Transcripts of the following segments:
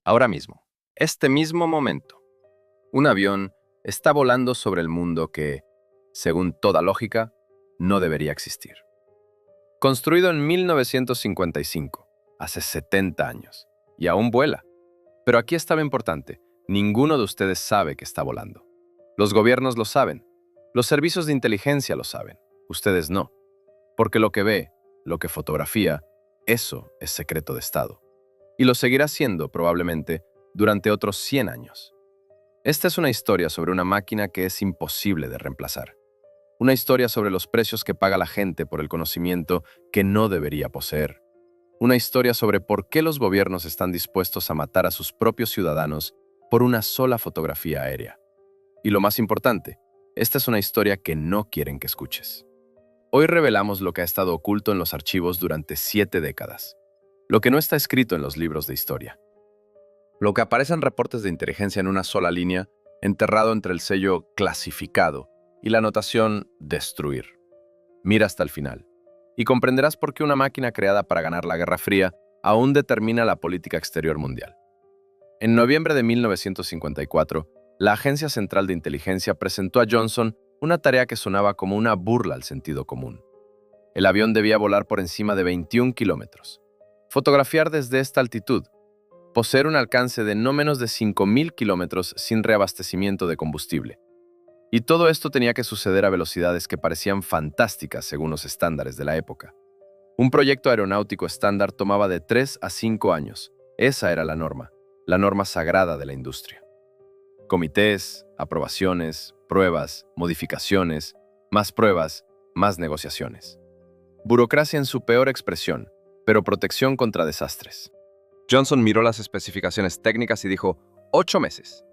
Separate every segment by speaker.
Speaker 1: Ahora mismo, este mismo momento, un avión está volando sobre el mundo que, según toda lógica, no debería existir. Construido en 1955, hace 70 años, y aún vuela. Pero aquí está lo importante, ninguno de ustedes sabe que está volando. Los gobiernos lo saben, los servicios de inteligencia lo saben, ustedes no. Porque lo que ve, lo que fotografía, eso es secreto de Estado. Y lo seguirá siendo, probablemente, durante otros 100 años. Esta es una historia sobre una máquina que es imposible de reemplazar. Una historia sobre los precios que paga la gente por el conocimiento que no debería poseer. Una historia sobre por qué los gobiernos están dispuestos a matar a sus propios ciudadanos por una sola fotografía aérea. Y lo más importante, esta es una historia que no quieren que escuches. Hoy revelamos lo que ha estado oculto en los archivos durante 7 décadas. Lo que no está escrito en los libros de historia. Lo que aparece en reportes de inteligencia en una sola línea, enterrado entre el sello clasificado y la anotación destruir. Mira hasta el final y comprenderás por qué una máquina creada para ganar la Guerra Fría aún determina la política exterior mundial. En noviembre de 1954, la Agencia Central de Inteligencia presentó a Johnson una tarea que sonaba como una burla al sentido común. El avión debía volar por encima de 21 kilómetros, fotografiar desde esta altitud, poseer un alcance de no menos de 5.000 kilómetros sin reabastecimiento de combustible. Y todo esto tenía que suceder a velocidades que parecían fantásticas según los estándares de la época. Un proyecto aeronáutico estándar tomaba de 3 a 5 años. Esa era la norma sagrada de la industria. Comités, aprobaciones, pruebas, modificaciones, más negociaciones. Burocracia en su peor expresión, pero protección contra desastres. Johnson miró las especificaciones técnicas y dijo, 8 meses.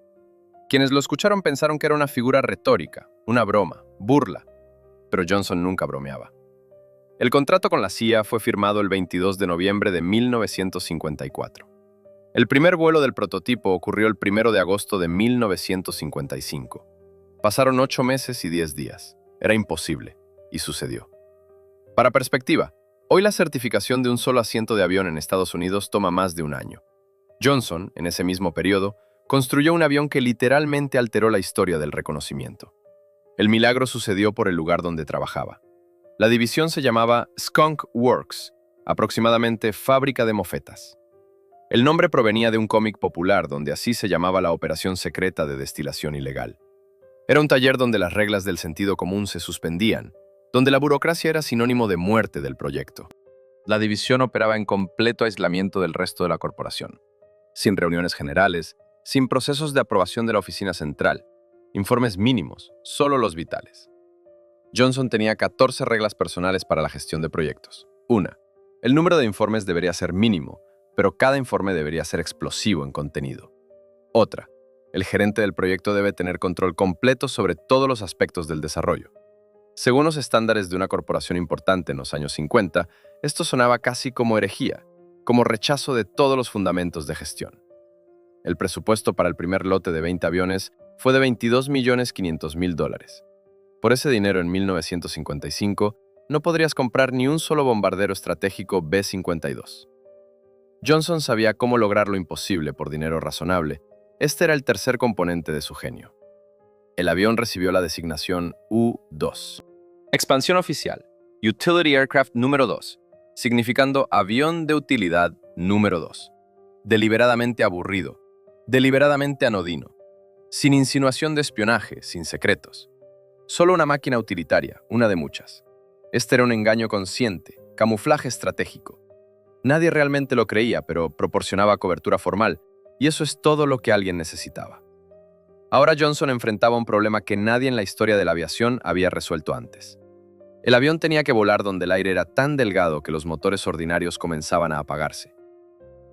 Speaker 1: Quienes lo escucharon pensaron que era una figura retórica, una broma, burla, pero Johnson nunca bromeaba. El contrato con la CIA fue firmado el 22 de noviembre de 1954. El primer vuelo del prototipo ocurrió el 1 de agosto de 1955. Pasaron 8 meses y 10 días. Era imposible, y sucedió. Para perspectiva, hoy la certificación de un solo asiento de avión en Estados Unidos toma más de un año. Johnson, en ese mismo periodo, construyó un avión que literalmente alteró la historia del reconocimiento. El milagro sucedió por el lugar donde trabajaba. La división se llamaba Skunk Works, aproximadamente fábrica de mofetas. El nombre provenía de un cómic popular donde así se llamaba la operación secreta de destilación ilegal. Era un taller donde las reglas del sentido común se suspendían, donde la burocracia era sinónimo de muerte del proyecto. La división operaba en completo aislamiento del resto de la corporación, sin reuniones generales, sin procesos de aprobación de la oficina central, informes mínimos, solo los vitales. Johnson tenía 14 reglas personales para la gestión de proyectos. 1. El número de informes debería ser mínimo, pero cada informe debería ser explosivo en contenido. Otra. El gerente del proyecto debe tener control completo sobre todos los aspectos del desarrollo. Según los estándares de una corporación importante en los años 50, esto sonaba casi como herejía, como rechazo de todos los fundamentos de gestión. El presupuesto para el primer lote de 20 aviones fue de $22.500.000. Por ese dinero en 1955, no podrías comprar ni un solo bombardero estratégico B-52. Johnson sabía cómo lograr lo imposible por dinero razonable. Este era el tercer componente de su genio. El avión recibió la designación U-2. Expansión oficial, Utility Aircraft número 2, significando avión de utilidad número 2. Deliberadamente aburrido, deliberadamente anodino, sin insinuación de espionaje, sin secretos. Solo una máquina utilitaria, una de muchas. Este era un engaño consciente, camuflaje estratégico. Nadie realmente lo creía, pero proporcionaba cobertura formal, y eso es todo lo que alguien necesitaba. Ahora Johnson enfrentaba un problema que nadie en la historia de la aviación había resuelto antes. El avión tenía que volar donde el aire era tan delgado que los motores ordinarios comenzaban a apagarse.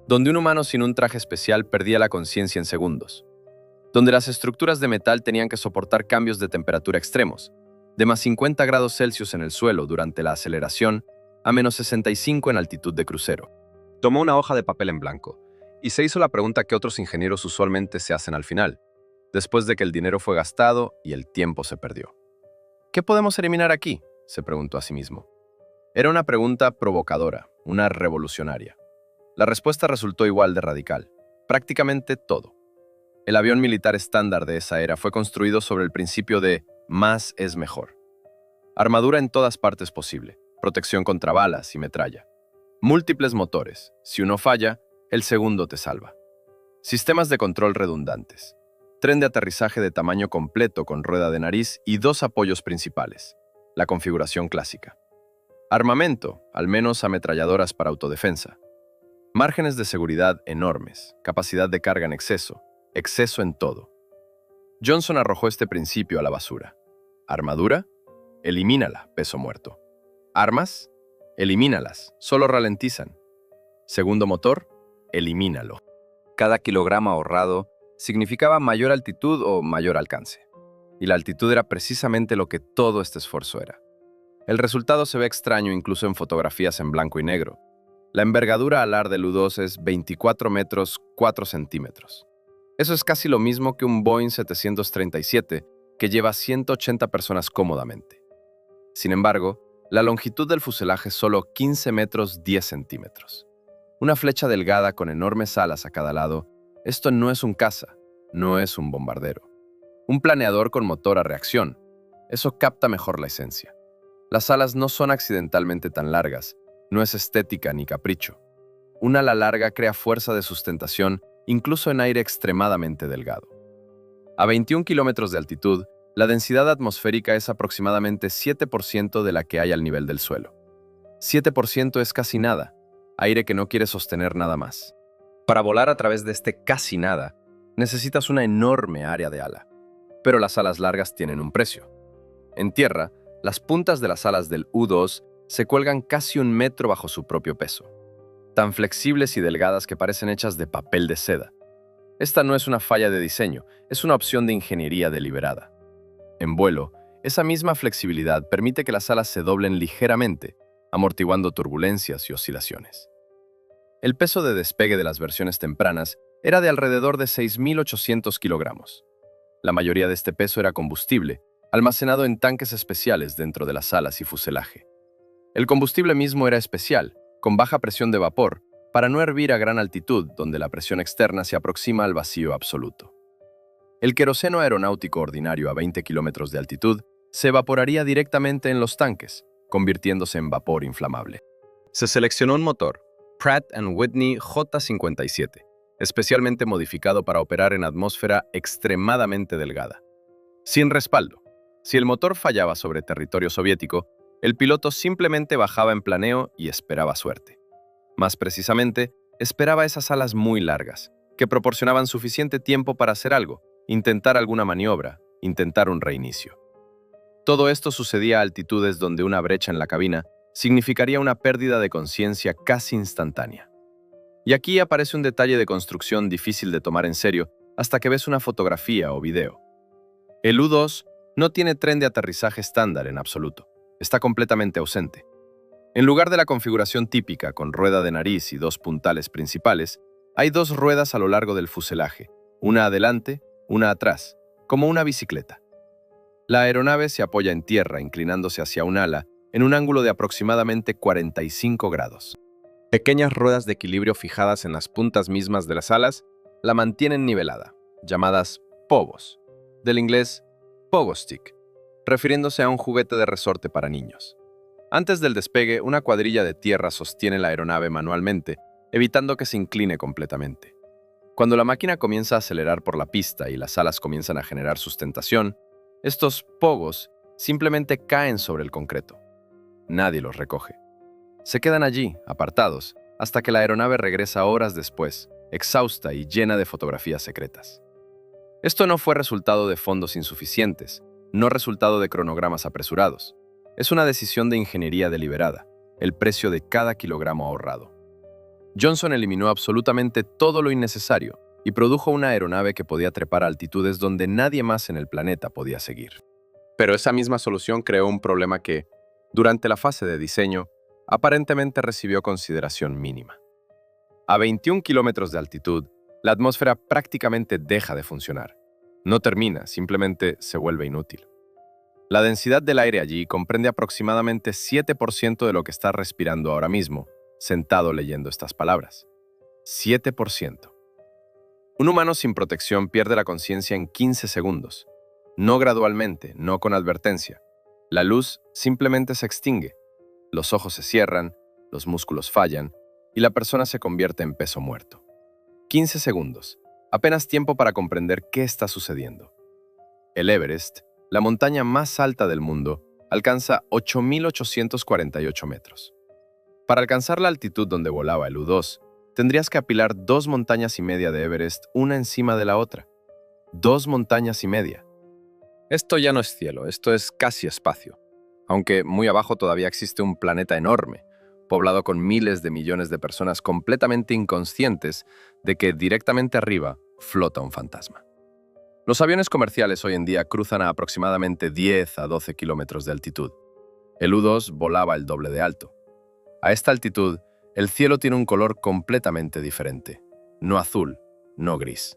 Speaker 1: Donde un humano sin un traje especial perdía la conciencia en segundos. Donde las estructuras de metal tenían que soportar cambios de temperatura extremos, de más 50 grados Celsius en el suelo durante la aceleración a menos 65 en altitud de crucero. Tomó una hoja de papel en blanco y se hizo la pregunta que otros ingenieros usualmente se hacen al final, después de que el dinero fue gastado y el tiempo se perdió. ¿Qué podemos eliminar aquí?, se preguntó a sí mismo. Era una pregunta provocadora, una revolucionaria. La respuesta resultó igual de radical. prácticamente todo. El avión militar estándar de esa era fue construido sobre el principio de más es mejor. Armadura en todas partes posible, protección contra balas y metralla. Múltiples motores. Si uno falla, el segundo te salva. Sistemas de control redundantes. Tren de aterrizaje de tamaño completo con rueda de nariz y dos apoyos principales. La configuración clásica. Armamento, al menos ametralladoras para autodefensa. Márgenes de seguridad enormes, capacidad de carga en exceso en todo. Johnson arrojó este principio a la basura. Armadura, elimínala, peso muerto. Armas, elimínalas, solo ralentizan. Segundo motor, elimínalo. Cada kilogramo ahorrado significaba mayor altitud o mayor alcance. Y la altitud era precisamente lo que todo este esfuerzo era. El resultado se ve extraño incluso en fotografías en blanco y negro. La envergadura alar del U-2 es 24 metros 4 centímetros. Eso es casi lo mismo que un Boeing 737 que lleva 180 personas cómodamente. Sin embargo, la longitud del fuselaje es solo 15 metros 10 centímetros. Una flecha delgada con enormes alas a cada lado, esto no es un caza, no es un bombardero. Un planeador con motor a reacción, eso capta mejor la esencia. Las alas no son accidentalmente tan largas, no es estética ni capricho. Un ala larga crea fuerza de sustentación incluso en aire extremadamente delgado. A 21 kilómetros de altitud, la densidad atmosférica es aproximadamente 7% de la que hay al nivel del suelo. 7% es casi nada, aire que no quiere sostener nada más. Para volar a través de este casi nada, necesitas una enorme área de ala. Pero las alas largas tienen un precio. En tierra, las puntas de las alas del U-2 se cuelgan casi 1 metro bajo su propio peso. Tan flexibles y delgadas que parecen hechas de papel de seda. Esta no es una falla de diseño, es una opción de ingeniería deliberada. En vuelo, esa misma flexibilidad permite que las alas se doblen ligeramente, amortiguando turbulencias y oscilaciones. El peso de despegue de las versiones tempranas era de alrededor de 6.800 kilogramos. La mayoría de este peso era combustible, almacenado en tanques especiales dentro de las alas y fuselaje. El combustible mismo era especial, con baja presión de vapor, para no hervir a gran altitud donde la presión externa se aproxima al vacío absoluto. El queroseno aeronáutico ordinario a 20 kilómetros de altitud se evaporaría directamente en los tanques, convirtiéndose en vapor inflamable. Se seleccionó un motor, Pratt & Whitney J57, especialmente modificado para operar en atmósfera extremadamente delgada. Sin respaldo. Si el motor fallaba sobre territorio soviético, el piloto simplemente bajaba en planeo y esperaba suerte. Más precisamente, esperaba esas alas muy largas, que proporcionaban suficiente tiempo para hacer algo, intentar alguna maniobra, intentar un reinicio. Todo esto sucedía a altitudes donde una brecha en la cabina significaría una pérdida de conciencia casi instantánea. Y aquí aparece un detalle de construcción difícil de tomar en serio hasta que ves una fotografía o video. El U-2 no tiene tren de aterrizaje estándar en absoluto. Está completamente ausente. En lugar de la configuración típica con rueda de nariz y dos puntales principales, hay dos ruedas a lo largo del fuselaje, una adelante, una atrás, como una bicicleta. La aeronave se apoya en tierra inclinándose hacia un ala en un ángulo de aproximadamente 45 grados. Pequeñas ruedas de equilibrio fijadas en las puntas mismas de las alas la mantienen nivelada, llamadas povos, del inglés pogo stick, refiriéndose a un juguete de resorte para niños. Antes del despegue, una cuadrilla de tierra sostiene la aeronave manualmente, evitando que se incline completamente. Cuando la máquina comienza a acelerar por la pista y las alas comienzan a generar sustentación, estos pogos simplemente caen sobre el concreto. Nadie los recoge. Se quedan allí, apartados, hasta que la aeronave regresa horas después, exhausta y llena de fotografías secretas. Esto no fue resultado de fondos insuficientes, no resultado de cronogramas apresurados. Es una decisión de ingeniería deliberada, el precio de cada kilogramo ahorrado. Johnson eliminó absolutamente todo lo innecesario y produjo una aeronave que podía trepar a altitudes donde nadie más en el planeta podía seguir. Pero esa misma solución creó un problema que, durante la fase de diseño, aparentemente recibió consideración mínima. A 21 kilómetros de altitud, la atmósfera prácticamente deja de funcionar. No termina, simplemente se vuelve inútil. La densidad del aire allí comprende aproximadamente 7% de lo que estás respirando ahora mismo, sentado leyendo estas palabras. 7%. Un humano sin protección pierde la conciencia en 15 segundos. No gradualmente, no con advertencia. La luz simplemente se extingue. Los ojos se cierran, los músculos fallan y la persona se convierte en peso muerto. 15 segundos. Apenas tiempo para comprender qué está sucediendo. El Everest, la montaña más alta del mundo, alcanza 8.848 metros. Para alcanzar la altitud donde volaba el U-2, tendrías que apilar 2 montañas y media de Everest una encima de la otra. 2 montañas y media. Esto ya no es cielo, esto es casi espacio. Aunque muy abajo todavía existe un planeta enorme, poblado con miles de millones de personas completamente inconscientes de que directamente arriba flota un fantasma. Los aviones comerciales hoy en día cruzan a aproximadamente 10 a 12 kilómetros de altitud. El U-2 volaba el doble de alto. A esta altitud, el cielo tiene un color completamente diferente. No azul, no gris.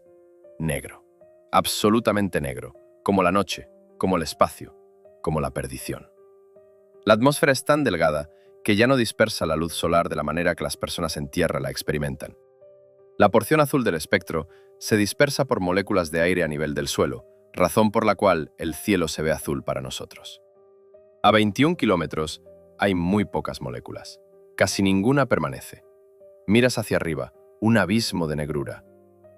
Speaker 1: Negro. Absolutamente negro. Como la noche, como el espacio, como la perdición. La atmósfera es tan delgada que ya no dispersa la luz solar de la manera que las personas en tierra la experimentan. La porción azul del espectro se dispersa por moléculas de aire a nivel del suelo, razón por la cual el cielo se ve azul para nosotros. A 21 kilómetros hay muy pocas moléculas. Casi ninguna permanece. Miras hacia arriba, un abismo de negrura.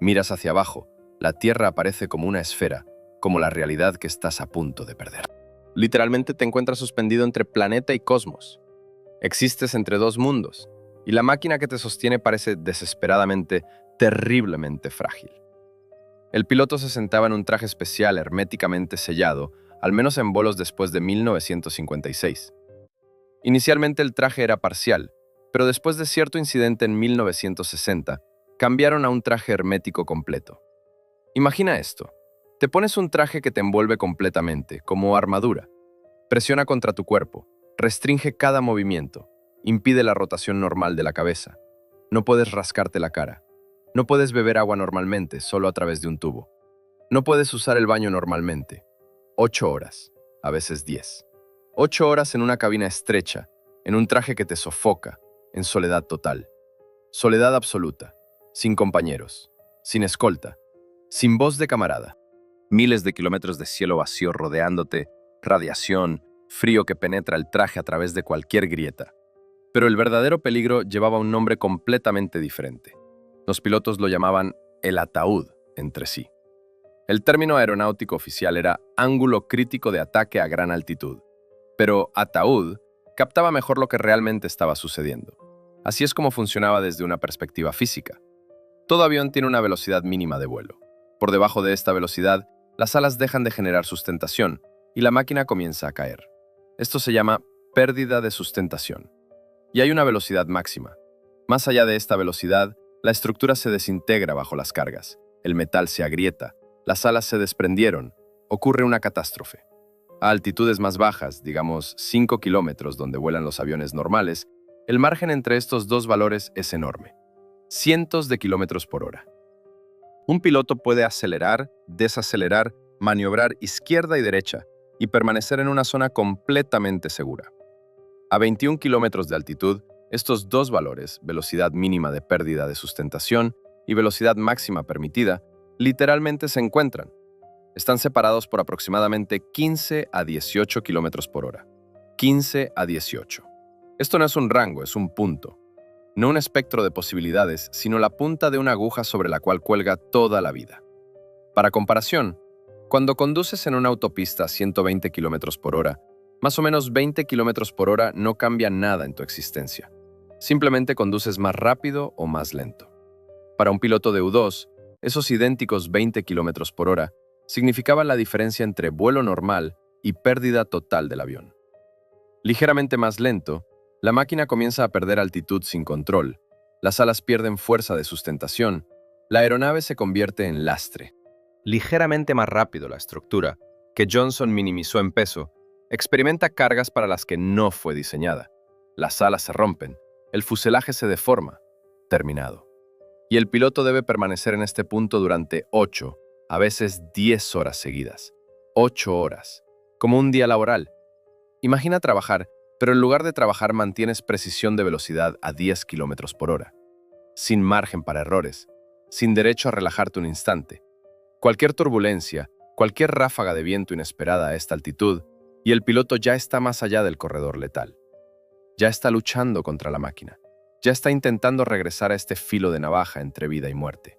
Speaker 1: Miras hacia abajo, la Tierra aparece como una esfera, como la realidad que estás a punto de perder. Literalmente te encuentras suspendido entre planeta y cosmos. Existes entre 2 mundos, y la máquina que te sostiene parece desesperadamente, terriblemente frágil. El piloto se sentaba en un traje especial herméticamente sellado, al menos en vuelos después de 1956. Inicialmente el traje era parcial, pero después de cierto incidente en 1960, cambiaron a un traje hermético completo. Imagina esto. Te pones un traje que te envuelve completamente, como armadura. Presiona contra tu cuerpo, restringe cada movimiento, impide la rotación normal de la cabeza. No puedes rascarte la cara. No puedes beber agua normalmente, solo a través de un tubo. No puedes usar el baño normalmente. 8 horas, a veces 10. 8 horas en una cabina estrecha, en un traje que te sofoca, en soledad total. Soledad absoluta, sin compañeros, sin escolta, sin voz de camarada. Miles de kilómetros de cielo vacío rodeándote, radiación, frío que penetra el traje a través de cualquier grieta. Pero el verdadero peligro llevaba un nombre completamente diferente. Los pilotos lo llamaban el ataúd entre sí. El término aeronáutico oficial era ángulo crítico de ataque a gran altitud. Pero ataúd captaba mejor lo que realmente estaba sucediendo. Así es como funcionaba desde una perspectiva física. Todo avión tiene una velocidad mínima de vuelo. Por debajo de esta velocidad, las alas dejan de generar sustentación y la máquina comienza a caer. Esto se llama pérdida de sustentación. Y hay una velocidad máxima. Más allá de esta velocidad, la estructura se desintegra bajo las cargas, el metal se agrieta, las alas se desprendieron, ocurre una catástrofe. A altitudes más bajas, digamos 5 kilómetros donde vuelan los aviones normales, el margen entre estos 2 valores es enorme. Cientos de kilómetros por hora. Un piloto puede acelerar, desacelerar, maniobrar izquierda y derecha y permanecer en una zona completamente segura. A 21 kilómetros de altitud, estos 2 valores, velocidad mínima de pérdida de sustentación y velocidad máxima permitida, literalmente se encuentran. Están separados por aproximadamente 15 a 18 kilómetros por hora. 15 a 18. Esto no es un rango, es un punto. No un espectro de posibilidades, sino la punta de una aguja sobre la cual cuelga toda la vida. Para comparación, cuando conduces en una autopista a 120 kilómetros por hora, más o menos 20 kilómetros por hora no cambia nada en tu existencia. Simplemente conduces más rápido o más lento. Para un piloto de U-2, esos idénticos 20 kilómetros por hora significaban la diferencia entre vuelo normal y pérdida total del avión. Ligeramente más lento, la máquina comienza a perder altitud sin control, las alas pierden fuerza de sustentación, la aeronave se convierte en lastre. Ligeramente más rápido la estructura, que Johnson minimizó en peso, experimenta cargas para las que no fue diseñada. Las alas se rompen, el fuselaje se deforma, terminado. Y el piloto debe permanecer en este punto durante 8, a veces 10 horas seguidas. 8 horas, como un día laboral. Imagina trabajar, pero en lugar de trabajar mantienes precisión de velocidad a 10 kilómetros por hora, sin margen para errores, sin derecho a relajarte un instante. Cualquier turbulencia, cualquier ráfaga de viento inesperada a esta altitud, y el piloto ya está más allá del corredor letal. Ya está luchando contra la máquina. Ya está intentando regresar a este filo de navaja entre vida y muerte.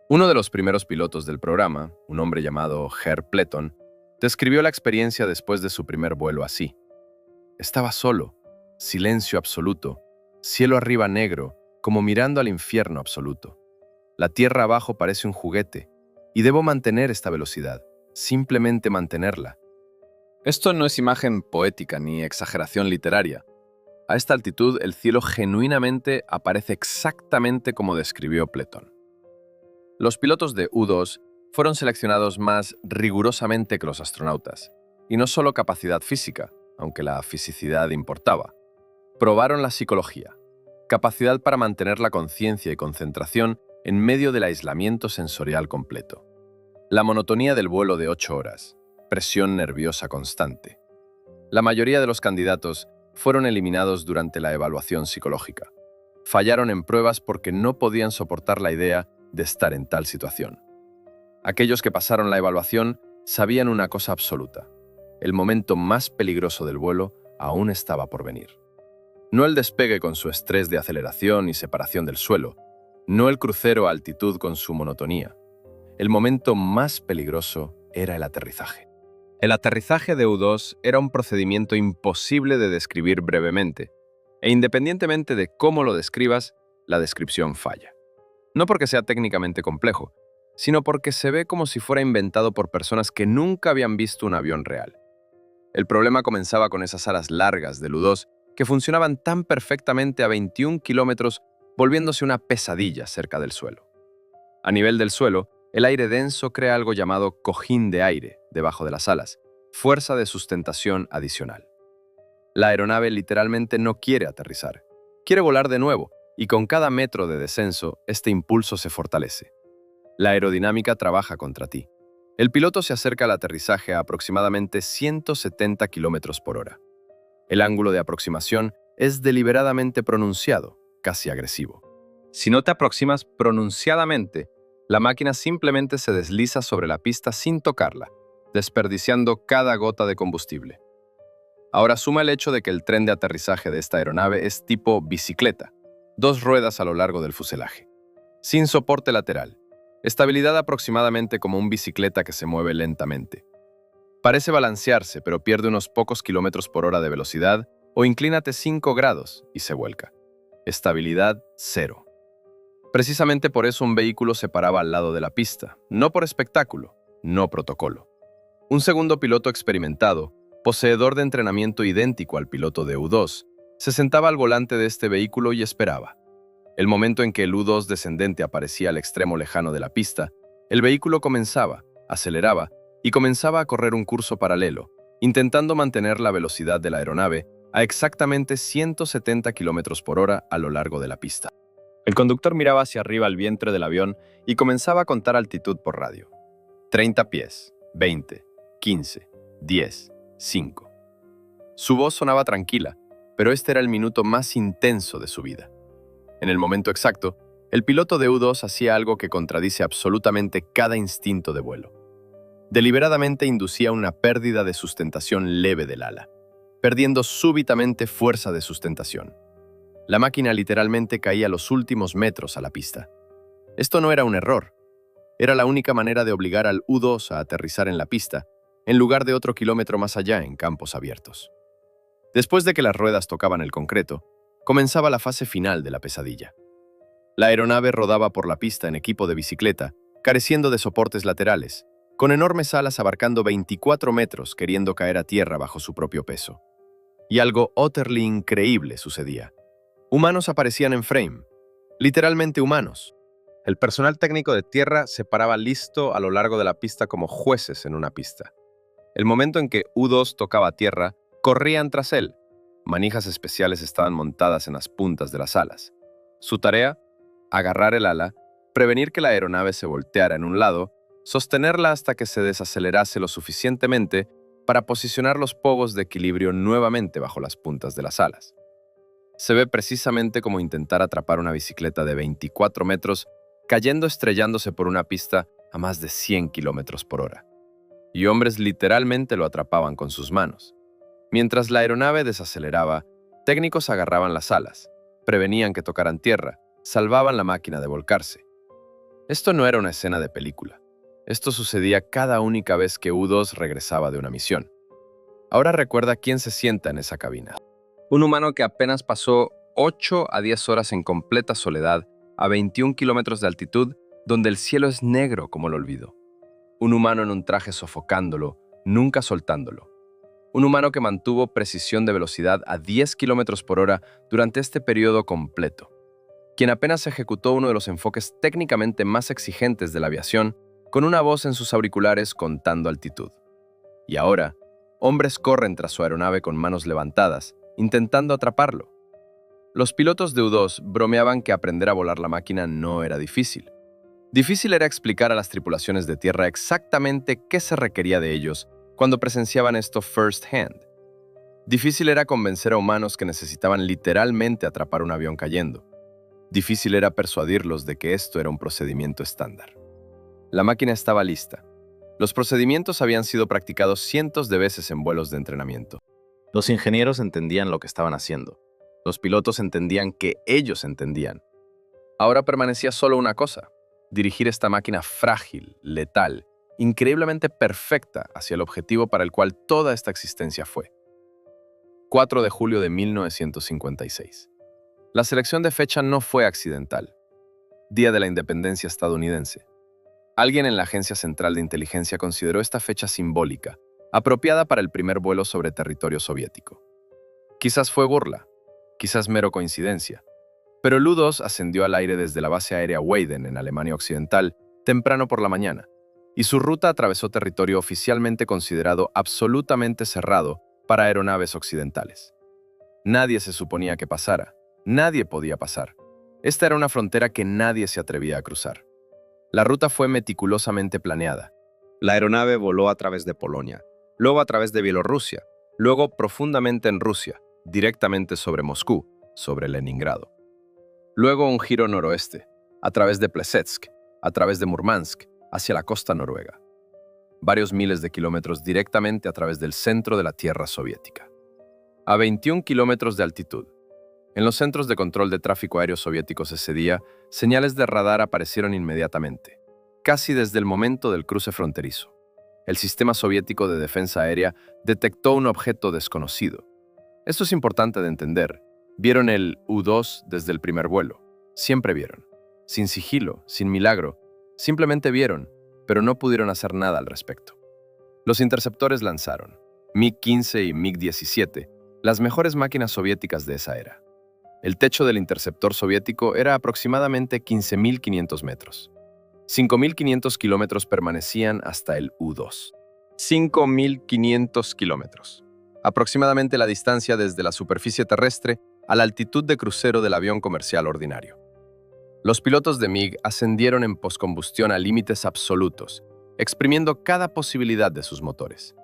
Speaker 1: Uno de los primeros pilotos del programa, un hombre llamado Herr Pletton, describió la experiencia después de su primer vuelo así. Estaba solo, silencio absoluto, cielo arriba negro, como mirando al infierno absoluto. La tierra abajo parece un juguete, y debo mantener esta velocidad, simplemente mantenerla. Esto no es imagen poética ni exageración literaria. A esta altitud, el cielo genuinamente aparece exactamente como describió Pletton. Los pilotos de U-2 fueron seleccionados más rigurosamente que los astronautas, y no solo capacidad física, aunque la fisicidad importaba. Probaron la psicología, capacidad para mantener la conciencia y concentración en medio del aislamiento sensorial completo. La monotonía del vuelo de 8 horas, presión nerviosa constante. La mayoría de los candidatos fueron eliminados durante la evaluación psicológica. Fallaron en pruebas porque no podían soportar la idea de estar en tal situación. Aquellos que pasaron la evaluación sabían una cosa absoluta: el momento más peligroso del vuelo aún estaba por venir. No el despegue con su estrés de aceleración y separación del suelo, no el crucero a altitud con su monotonía. El momento más peligroso era el aterrizaje. El aterrizaje de U-2 era un procedimiento imposible de describir brevemente, e independientemente de cómo lo describas, la descripción falla. No porque sea técnicamente complejo, sino porque se ve como si fuera inventado por personas que nunca habían visto un avión real. El problema comenzaba con esas alas largas del U-2 que funcionaban tan perfectamente a 21 kilómetros, volviéndose una pesadilla cerca del suelo. A nivel del suelo, el aire denso crea algo llamado cojín de aire debajo de las alas, fuerza de sustentación adicional. La aeronave literalmente no quiere aterrizar, quiere volar de nuevo, y con cada metro de descenso, este impulso se fortalece. La aerodinámica trabaja contra ti. El piloto se acerca al aterrizaje a aproximadamente 170 kilómetros por hora. El ángulo de aproximación es deliberadamente pronunciado, casi agresivo. Si no te aproximas pronunciadamente, la máquina simplemente se desliza sobre la pista sin tocarla, desperdiciando cada gota de combustible. Ahora suma el hecho de que el tren de aterrizaje de esta aeronave es tipo bicicleta, 2 ruedas a lo largo del fuselaje, sin soporte lateral, estabilidad aproximadamente como un bicicleta que se mueve lentamente. Parece balancearse, pero pierde unos pocos kilómetros por hora de velocidad o inclínate 5 grados y se vuelca. Estabilidad 0. Precisamente por eso un vehículo se paraba al lado de la pista, no por espectáculo, no protocolo. Un segundo piloto experimentado, poseedor de entrenamiento idéntico al piloto de U-2, se sentaba al volante de este vehículo y esperaba. El momento en que el U-2 descendente aparecía al extremo lejano de la pista, el vehículo comenzaba, aceleraba y comenzaba a correr un curso paralelo, intentando mantener la velocidad de la aeronave a exactamente 170 km por hora a lo largo de la pista. El conductor miraba hacia arriba al vientre del avión y comenzaba a contar altitud por radio. 30 pies, 20, 15, 10, 5. Su voz sonaba tranquila, pero este era el minuto más intenso de su vida. En el momento exacto, el piloto de U-2 hacía algo que contradice absolutamente cada instinto de vuelo. Deliberadamente inducía una pérdida de sustentación leve del ala, perdiendo súbitamente fuerza de sustentación. La máquina literalmente caía los últimos metros a la pista. Esto no era un error. Era la única manera de obligar al U-2 a aterrizar en la pista, en lugar de otro kilómetro más allá en campos abiertos. Después de que las ruedas tocaban el concreto, comenzaba la fase final de la pesadilla. La aeronave rodaba por la pista en equipo de bicicleta, careciendo de soportes laterales, con enormes alas abarcando 24 metros queriendo caer a tierra bajo su propio peso. Y algo utterly increíble sucedía. Humanos aparecían en frame, literalmente humanos. El personal técnico de tierra se paraba listo a lo largo de la pista como jueces en una pista. El momento en que U-2 tocaba tierra, corrían tras él. Manijas especiales estaban montadas en las puntas de las alas. Su tarea, agarrar el ala, prevenir que la aeronave se volteara en un lado, sostenerla hasta que se desacelerase lo suficientemente para posicionar los pogos de equilibrio nuevamente bajo las puntas de las alas. Se ve precisamente como intentar atrapar una bicicleta de 24 metros cayendo estrellándose por una pista a más de 100 kilómetros por hora. Y hombres literalmente lo atrapaban con sus manos. Mientras la aeronave desaceleraba, técnicos agarraban las alas, prevenían que tocaran tierra, salvaban la máquina de volcarse. Esto no era una escena de película. Esto sucedía cada única vez que U-2 regresaba de una misión. Ahora recuerda quién se sienta en esa cabina. Un humano que apenas pasó 8 a 10 horas en completa soledad a 21 kilómetros de altitud, donde el cielo es negro como el olvido. Un humano en un traje sofocándolo, nunca soltándolo. Un humano que mantuvo precisión de velocidad a 10 kilómetros por hora durante este periodo completo. Quien apenas ejecutó uno de los enfoques técnicamente más exigentes de la aviación, con una voz en sus auriculares contando altitud. Y ahora, hombres corren tras su aeronave con manos levantadas, intentando atraparlo. Los pilotos de U-2 bromeaban que aprender a volar la máquina no era difícil. Difícil era explicar a las tripulaciones de tierra exactamente qué se requería de ellos cuando presenciaban esto first hand. Difícil era convencer a humanos que necesitaban literalmente atrapar un avión cayendo. Difícil era persuadirlos de que esto era un procedimiento estándar. La máquina estaba lista. Los procedimientos habían sido practicados cientos de veces en vuelos de entrenamiento. Los ingenieros entendían lo que estaban haciendo. Los pilotos entendían que ellos entendían. Ahora permanecía solo una cosa: dirigir esta máquina frágil, letal, increíblemente perfecta hacia el objetivo para el cual toda esta existencia fue. 4 de julio de 1956. La selección de fecha no fue accidental. Día de la Independencia estadounidense. Alguien en la Agencia Central de Inteligencia consideró esta fecha simbólica, apropiada para el primer vuelo sobre territorio soviético. Quizás fue burla, quizás mero coincidencia, pero el U-2 ascendió al aire desde la base aérea Weiden en Alemania Occidental temprano por la mañana, y su ruta atravesó territorio oficialmente considerado absolutamente cerrado para aeronaves occidentales. Nadie se suponía que pasara, nadie podía pasar. Esta era una frontera que nadie se atrevía a cruzar. La ruta fue meticulosamente planeada. La aeronave voló a través de Polonia, luego a través de Bielorrusia, luego profundamente en Rusia, directamente sobre Moscú, sobre Leningrado. Luego un giro noroeste, a través de Plesetsk, a través de Murmansk, hacia la costa noruega. Varios miles de kilómetros directamente a través del centro de la tierra soviética. A 21 kilómetros de altitud. En los centros de control de tráfico aéreo soviéticos ese día, señales de radar aparecieron inmediatamente, casi desde el momento del cruce fronterizo. El sistema soviético de defensa aérea detectó un objeto desconocido. Esto es importante de entender. Vieron el U-2 desde el primer vuelo. Siempre vieron. Sin sigilo, sin milagro. Simplemente vieron, pero no pudieron hacer nada al respecto. Los interceptores lanzaron MiG-15 y MiG-17, las mejores máquinas soviéticas de esa era. El techo del interceptor soviético era aproximadamente 15.500 metros. 5.500 kilómetros permanecían hasta el U-2. 5.500 kilómetros. Aproximadamente la distancia desde la superficie terrestre a la altitud de crucero del avión comercial ordinario. Los pilotos de MiG ascendieron en poscombustión a límites absolutos, exprimiendo cada posibilidad de sus motores.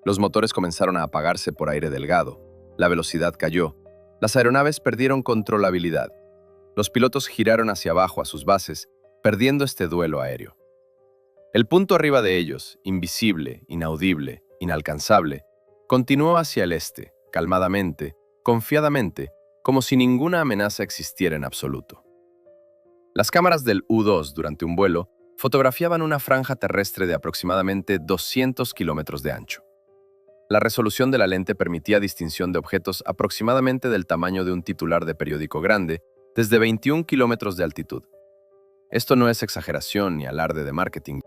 Speaker 1: Los motores comenzaron a apagarse por aire delgado, la velocidad cayó, las aeronaves perdieron controlabilidad. Los pilotos giraron hacia abajo a sus bases, perdiendo este duelo aéreo. El punto arriba de ellos, invisible, inaudible, inalcanzable, continuó hacia el este, calmadamente, confiadamente, como si ninguna amenaza existiera en absoluto. Las cámaras del U-2 durante un vuelo fotografiaban una franja terrestre de aproximadamente 200 kilómetros de ancho. La resolución de la lente permitía distinción de objetos aproximadamente del tamaño de un titular de periódico grande desde 21 kilómetros de altitud. Esto no es exageración ni alarde de marketing.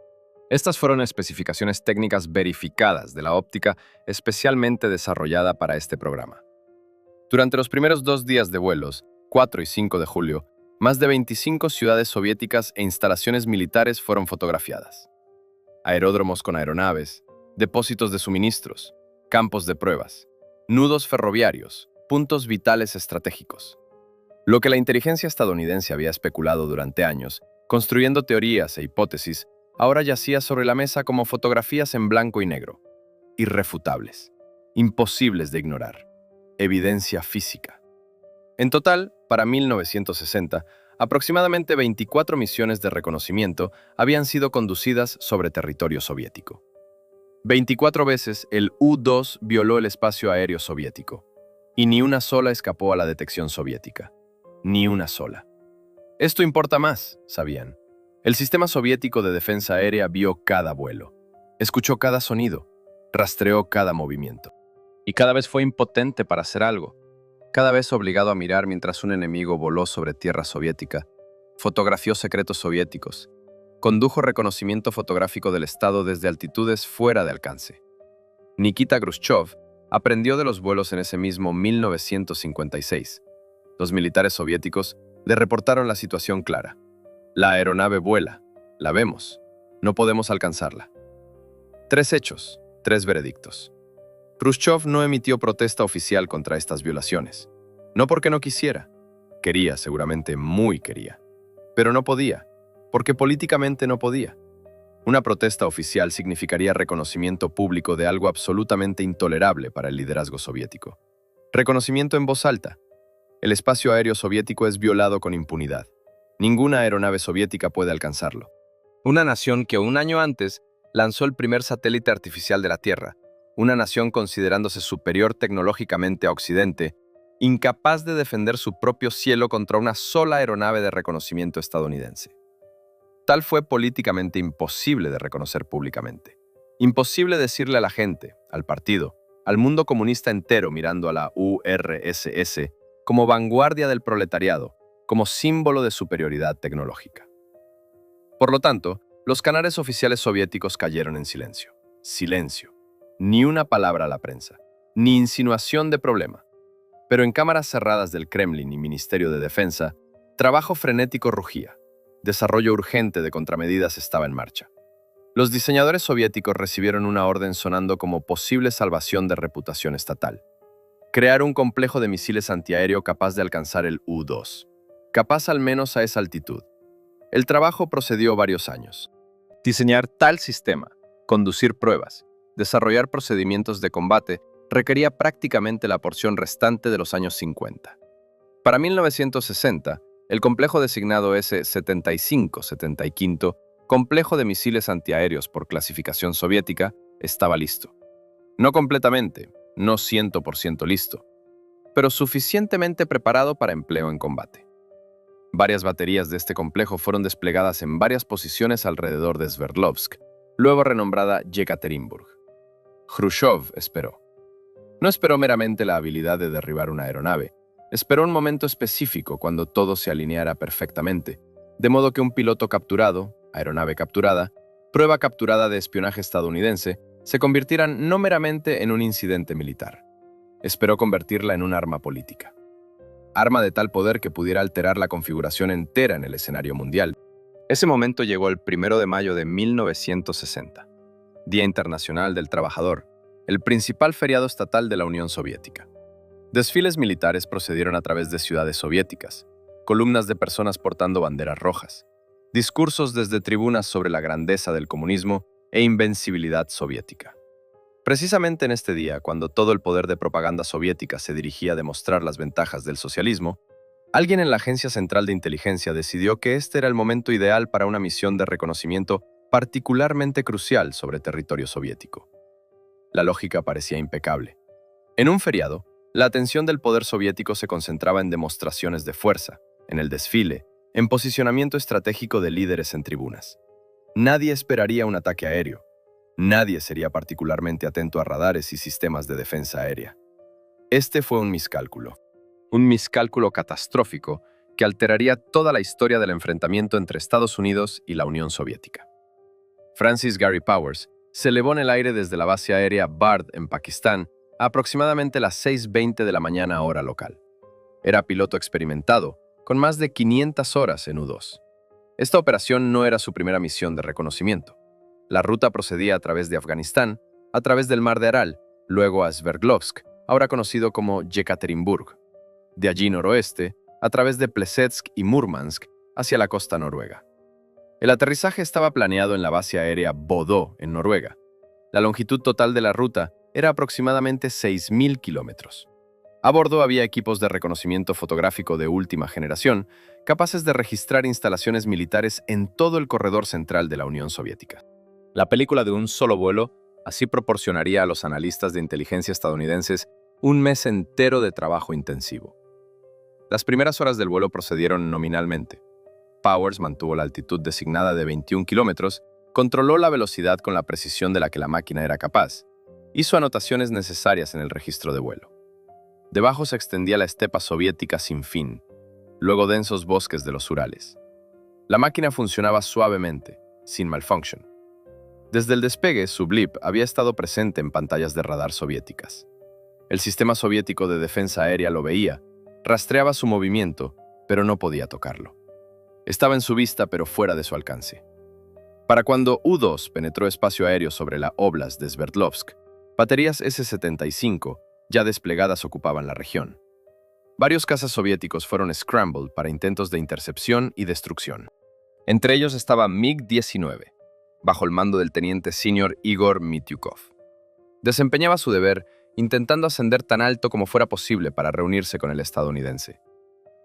Speaker 1: Estas fueron especificaciones técnicas verificadas de la óptica especialmente desarrollada para este programa. Durante los primeros 2 días de vuelos, 4 y 5 de julio, más de 25 ciudades soviéticas e instalaciones militares fueron fotografiadas. Aeródromos con aeronaves, depósitos de suministros, campos de pruebas, nudos ferroviarios, puntos vitales estratégicos. Lo que la inteligencia estadounidense había especulado durante años, construyendo teorías e hipótesis, ahora yacía sobre la mesa como fotografías en blanco y negro, irrefutables, imposibles de ignorar, evidencia física. En total, para 1960, Aproximadamente 24 misiones de reconocimiento habían sido conducidas sobre territorio soviético. 24 veces el U-2 violó el espacio aéreo soviético, y ni una sola escapó a la detección soviética. Ni una sola. Esto importa más, sabían. El sistema soviético de defensa aérea vio cada vuelo, escuchó cada sonido, rastreó cada movimiento. Y cada vez fue impotente para hacer algo. Cada vez obligado a mirar mientras un enemigo voló sobre tierra soviética, fotografió secretos soviéticos, condujo reconocimiento fotográfico del Estado desde altitudes fuera de alcance. Nikita Khrushchev aprendió de los vuelos en ese mismo 1956. Los militares soviéticos le reportaron la situación clara. La aeronave vuela, la vemos, no podemos alcanzarla. 3 hechos, 3 veredictos. Khrushchev no emitió protesta oficial contra estas violaciones. No porque no quisiera. Quería, seguramente muy quería. Pero no podía, porque políticamente no podía. Una protesta oficial significaría reconocimiento público de algo absolutamente intolerable para el liderazgo soviético. Reconocimiento en voz alta. El espacio aéreo soviético es violado con impunidad. Ninguna aeronave soviética puede alcanzarlo. Una nación que un año antes lanzó el primer satélite artificial de la Tierra, una nación considerándose superior tecnológicamente a Occidente, incapaz de defender su propio cielo contra una sola aeronave de reconocimiento estadounidense. Tal fue políticamente imposible de reconocer públicamente. Imposible decirle a la gente, al partido, al mundo comunista entero mirando a la URSS como vanguardia del proletariado, como símbolo de superioridad tecnológica. Por lo tanto, los canales oficiales soviéticos cayeron en silencio. Silencio. Ni una palabra a la prensa, ni insinuación de problema. Pero en cámaras cerradas del Kremlin y Ministerio de Defensa, trabajo frenético rugía. Desarrollo urgente de contramedidas estaba en marcha. Los diseñadores soviéticos recibieron una orden sonando como posible salvación de reputación estatal. Crear un complejo de misiles antiaéreo capaz de alcanzar el U-2. Capaz al menos a esa altitud. El trabajo procedió varios años. Diseñar tal sistema, conducir pruebas, desarrollar procedimientos de combate, requería prácticamente la porción restante de los años 50. Para 1960, el complejo designado S-75-75, complejo de misiles antiaéreos por clasificación soviética, estaba listo. No completamente, no 100% listo, pero suficientemente preparado para empleo en combate. Varias baterías de este complejo fueron desplegadas en varias posiciones alrededor de Sverdlovsk, luego renombrada Yekaterinburg. Khrushchev esperó. No esperó meramente la habilidad de derribar una aeronave, esperó un momento específico cuando todo se alineara perfectamente, de modo que un piloto capturado, aeronave capturada, prueba capturada de espionaje estadounidense, se convirtieran no meramente en un incidente militar. Esperó convertirla en un arma política. Arma de tal poder que pudiera alterar la configuración entera en el escenario mundial. Ese momento llegó el 1 de mayo de 1960, Día Internacional del Trabajador, el principal feriado estatal de la Unión Soviética. Desfiles militares procedieron a través de ciudades soviéticas, columnas de personas portando banderas rojas, discursos desde tribunas sobre la grandeza del comunismo e invencibilidad soviética. Precisamente en este día, cuando todo el poder de propaganda soviética se dirigía a demostrar las ventajas del socialismo, alguien en la Agencia Central de Inteligencia decidió que este era el momento ideal para una misión de reconocimiento particularmente crucial sobre territorio soviético. La lógica parecía impecable. En un feriado, la atención del poder soviético se concentraba en demostraciones de fuerza, en el desfile, en posicionamiento estratégico de líderes en tribunas. Nadie esperaría un ataque aéreo. Nadie sería particularmente atento a radares y sistemas de defensa aérea. Este fue un miscálculo catastrófico que alteraría toda la historia del enfrentamiento entre Estados Unidos y la Unión Soviética. Francis Gary Powers se elevó en el aire desde la base aérea Bard en Pakistán a aproximadamente las 6:20 de la mañana hora local. Era piloto experimentado, con más de 500 horas en U-2. Esta operación no era su primera misión de reconocimiento. La ruta procedía a través de Afganistán, a través del mar de Aral, luego a Sverdlovsk, ahora conocido como Yekaterinburg. De allí noroeste, a través de Plesetsk y Murmansk, hacia la costa noruega. El aterrizaje estaba planeado en la base aérea Bodø, en Noruega. La longitud total de la ruta era aproximadamente 6.000 kilómetros. A bordo había equipos de reconocimiento fotográfico de última generación, capaces de registrar instalaciones militares en todo el corredor central de la Unión Soviética. La película de un solo vuelo así proporcionaría a los analistas de inteligencia estadounidenses un mes entero de trabajo intensivo. Las primeras horas del vuelo procedieron nominalmente. Powers mantuvo la altitud designada de 21 kilómetros, controló la velocidad con la precisión de la que la máquina era capaz, hizo anotaciones necesarias en el registro de vuelo. Debajo se extendía la estepa soviética sin fin, luego densos bosques de los Urales. La máquina funcionaba suavemente, sin malfunction. Desde el despegue, su blip había estado presente en pantallas de radar soviéticas. El sistema soviético de defensa aérea lo veía, rastreaba su movimiento, pero no podía tocarlo. Estaba en su vista, pero fuera de su alcance. Para cuando U-2 penetró espacio aéreo sobre la Oblast de Sverdlovsk, baterías S-75 ya desplegadas ocupaban la región. Varios cazas soviéticos fueron scrambled para intentos de intercepción y destrucción. Entre ellos estaba MiG-19, bajo el mando del teniente senior Igor Mityukov. Desempeñaba su deber intentando ascender tan alto como fuera posible para reunirse con el estadounidense.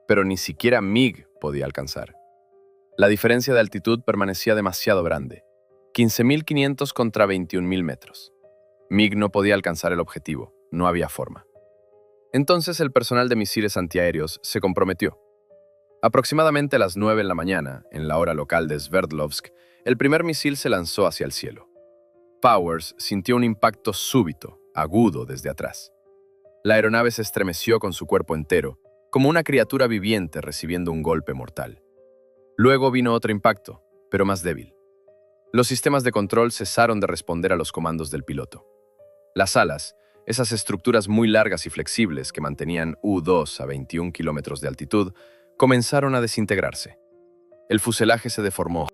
Speaker 1: Pero ni siquiera MiG podía alcanzar. La diferencia de altitud permanecía demasiado grande, 15.500 contra 21.000 metros. MiG no podía alcanzar el objetivo, no había forma. Entonces el personal de misiles antiaéreos se comprometió. Aproximadamente a las 9 de la mañana, en la hora local de Sverdlovsk, el primer misil se lanzó hacia el cielo. Powers sintió un impacto súbito, agudo desde atrás. La aeronave se estremeció con su cuerpo entero, como una criatura viviente recibiendo un golpe mortal. Luego vino otro impacto, pero más débil. Los sistemas de control cesaron de responder a los comandos del piloto. Las alas, esas estructuras muy largas y flexibles que mantenían U-2 a 21 kilómetros de altitud, comenzaron a desintegrarse. El fuselaje se deformó.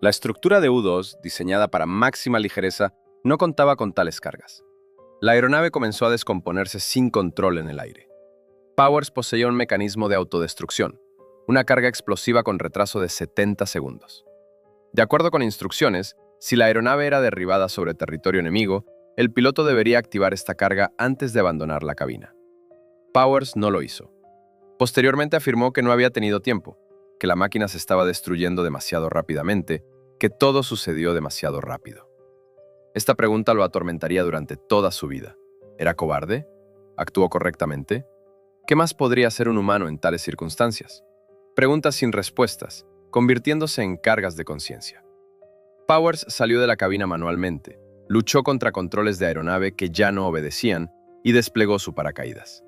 Speaker 1: La estructura de U-2, diseñada para máxima ligereza, no contaba con tales cargas. La aeronave comenzó a descomponerse sin control en el aire. Powers poseía un mecanismo de autodestrucción, una carga explosiva con retraso de 70 segundos. De acuerdo con instrucciones, si la aeronave era derribada sobre territorio enemigo, el piloto debería activar esta carga antes de abandonar la cabina. Powers no lo hizo. Posteriormente afirmó que no había tenido tiempo, que la máquina se estaba destruyendo demasiado rápidamente, que todo sucedió demasiado rápido. Esta pregunta lo atormentaría durante toda su vida. ¿Era cobarde? ¿Actuó correctamente? ¿Qué más podría hacer un humano en tales circunstancias? Preguntas sin respuestas, convirtiéndose en cargas de conciencia. Powers salió de la cabina manualmente, luchó contra controles de aeronave que ya no obedecían y desplegó su paracaídas.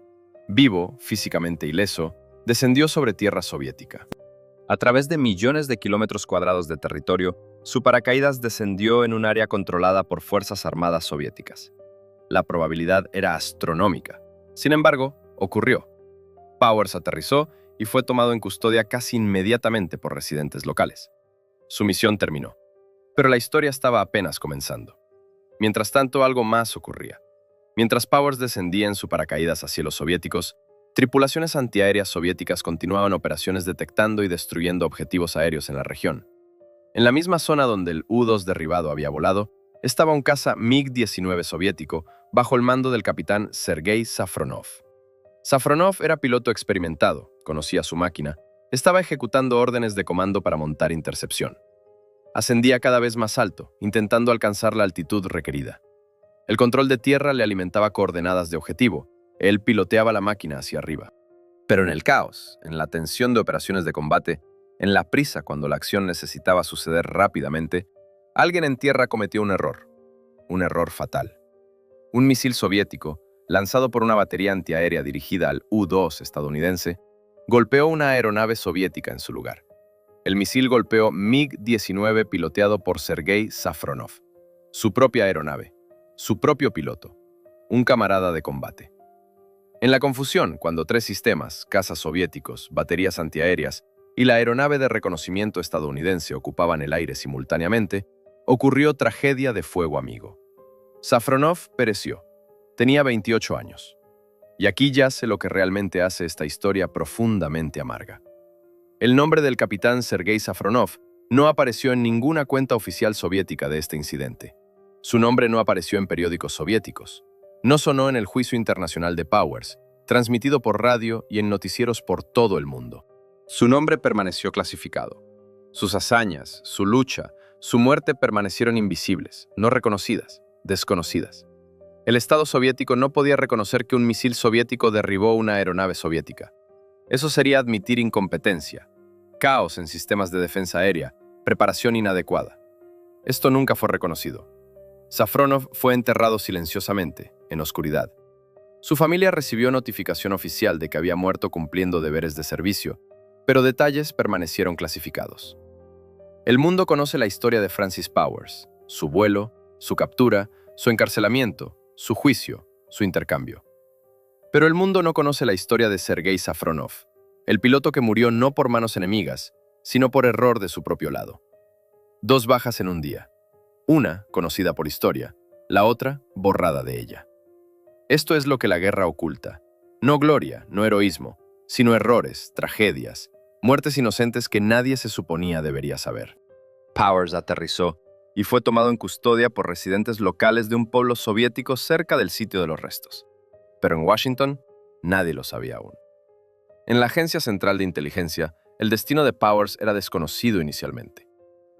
Speaker 1: Vivo, físicamente ileso, descendió sobre tierra soviética. A través de millones de kilómetros cuadrados de territorio, su paracaídas descendió en un área controlada por fuerzas armadas soviéticas. La probabilidad era astronómica. Sin embargo, ocurrió. Powers aterrizó y fue tomado en custodia casi inmediatamente por residentes locales. Su misión terminó, pero la historia estaba apenas comenzando. Mientras tanto, algo más ocurría. Mientras Powers descendía en su paracaídas a cielos soviéticos, tripulaciones antiaéreas soviéticas continuaban operaciones detectando y destruyendo objetivos aéreos en la región. En la misma zona donde el U-2 derribado había volado, estaba un caza MiG-19 soviético bajo el mando del capitán Sergei Safronov. Safronov era piloto experimentado, conocía su máquina, estaba ejecutando órdenes de comando para montar intercepción. Ascendía cada vez más alto, intentando alcanzar la altitud requerida. El control de tierra le alimentaba coordenadas de objetivo. Él piloteaba la máquina hacia arriba. Pero en el caos, en la tensión de operaciones de combate, en la prisa cuando la acción necesitaba suceder rápidamente, alguien en tierra cometió un error fatal. Un misil soviético, lanzado por una batería antiaérea dirigida al U-2 estadounidense, golpeó una aeronave soviética en su lugar. El misil golpeó MiG-19 piloteado por Sergei Safronov, su propia aeronave, su propio piloto, un camarada de combate. En la confusión, cuando tres sistemas, cazas soviéticos, baterías antiaéreas y la aeronave de reconocimiento estadounidense ocupaban el aire simultáneamente, ocurrió tragedia de fuego amigo. Safronov pereció. Tenía 28 años. Y aquí yace lo que realmente hace esta historia profundamente amarga. El nombre del capitán Sergei Safronov no apareció en ninguna cuenta oficial soviética de este incidente. Su nombre no apareció en periódicos soviéticos. No sonó en el juicio internacional de Powers, transmitido por radio y en noticieros por todo el mundo. Su nombre permaneció clasificado. Sus hazañas, su lucha, su muerte permanecieron invisibles, no reconocidas, desconocidas. El Estado soviético no podía reconocer que un misil soviético derribó una aeronave soviética. Eso sería admitir incompetencia, caos en sistemas de defensa aérea, preparación inadecuada. Esto nunca fue reconocido. Safronov fue enterrado silenciosamente, en oscuridad. Su familia recibió notificación oficial de que había muerto cumpliendo deberes de servicio, pero detalles permanecieron clasificados. El mundo conoce la historia de Francis Powers, su vuelo, su captura, su encarcelamiento, su juicio, su intercambio. Pero el mundo no conoce la historia de Sergei Safronov, el piloto que murió no por manos enemigas, sino por error de su propio lado. 2 bajas en un día. Una, conocida por historia, la otra, borrada de ella. Esto es lo que la guerra oculta. No gloria, no heroísmo, sino errores, tragedias, muertes inocentes que nadie se suponía debería saber. Powers aterrizó y fue tomado en custodia por residentes locales de un pueblo soviético cerca del sitio de los restos. Pero en Washington, nadie lo sabía aún. En la Agencia Central de Inteligencia, el destino de Powers era desconocido inicialmente.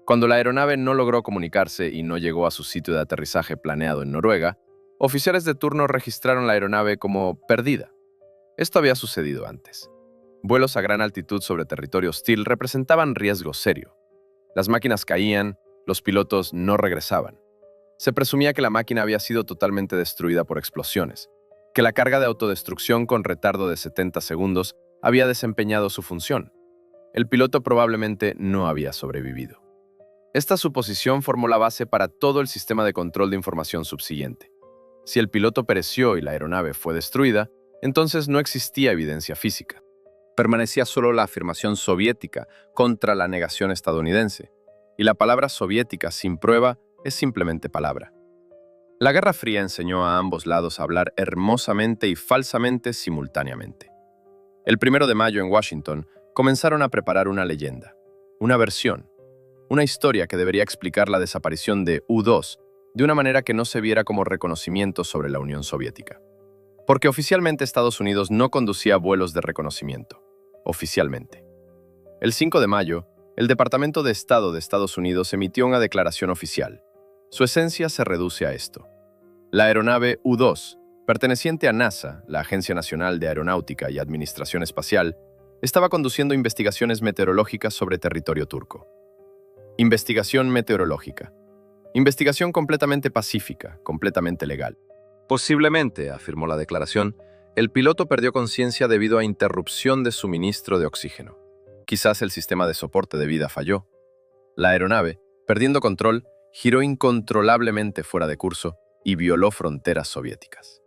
Speaker 1: Cuando la aeronave no logró comunicarse y no llegó a su sitio de aterrizaje planeado en Noruega, oficiales de turno registraron la aeronave como perdida. Esto había sucedido antes. Vuelos a gran altitud sobre territorio hostil representaban riesgo serio. Las máquinas caían, los pilotos no regresaban. Se presumía que la máquina había sido totalmente destruida por explosiones, que la carga de autodestrucción con retardo de 70 segundos había desempeñado su función. El piloto probablemente no había sobrevivido. Esta suposición formó la base para todo el sistema de control de información subsiguiente. Si el piloto pereció y la aeronave fue destruida, entonces no existía evidencia física. Permanecía solo la afirmación soviética contra la negación estadounidense, y la palabra soviética sin prueba es simplemente palabra. La Guerra Fría enseñó a ambos lados a hablar hermosamente y falsamente simultáneamente. El 1 de mayo en Washington comenzaron a preparar una leyenda, una versión, una historia que debería explicar la desaparición de U-2 de una manera que no se viera como reconocimiento sobre la Unión Soviética. Porque oficialmente Estados Unidos no conducía vuelos de reconocimiento. Oficialmente. El 5 de mayo, el Departamento de Estado de Estados Unidos emitió una declaración oficial. Su esencia se reduce a esto. La aeronave U-2, perteneciente a NASA, la Agencia Nacional de Aeronáutica y Administración Espacial, estaba conduciendo investigaciones meteorológicas sobre territorio turco. Investigación meteorológica. Investigación completamente pacífica, completamente legal. Posiblemente, afirmó la declaración, el piloto perdió conciencia debido a interrupción de suministro de oxígeno. Quizás el sistema de soporte de vida falló. La aeronave, perdiendo control, giró incontrolablemente fuera de curso y violó fronteras soviéticas.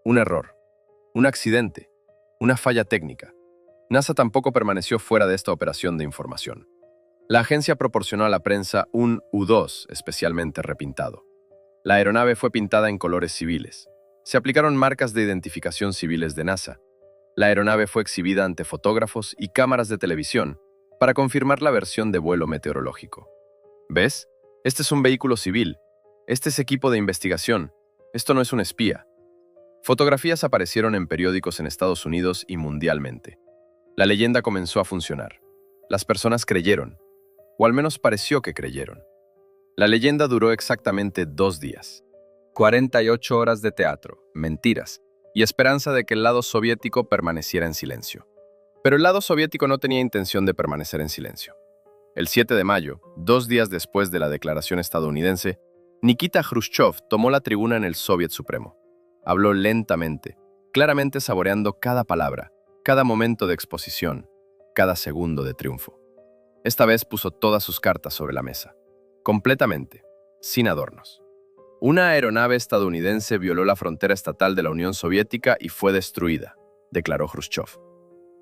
Speaker 1: Un error, un accidente, una falla técnica. NASA tampoco permaneció fuera de esta operación de información. La agencia proporcionó a la prensa un U-2 especialmente repintado. La aeronave fue pintada en colores civiles. Se aplicaron marcas de identificación civiles de NASA. La aeronave fue exhibida ante fotógrafos y cámaras de televisión para confirmar la versión de vuelo meteorológico. ¿Ves? Este es un vehículo civil. Este es equipo de investigación. Esto no es un espía. Fotografías aparecieron en periódicos en Estados Unidos y mundialmente. La leyenda comenzó a funcionar. Las personas creyeron, o al menos pareció que creyeron. La leyenda duró exactamente 2 días. 48 horas de teatro, mentiras, y esperanza de que el lado soviético permaneciera en silencio. Pero el lado soviético no tenía intención de permanecer en silencio. El 7 de mayo, 2 días después de la declaración estadounidense, Nikita Khrushchev tomó la tribuna en el Soviet Supremo. Habló lentamente, claramente saboreando cada palabra, cada momento de exposición, cada segundo de triunfo. Esta vez puso todas sus cartas sobre la mesa. Completamente, sin adornos. Una aeronave estadounidense violó la frontera estatal de la Unión Soviética y fue destruida, declaró Khrushchev.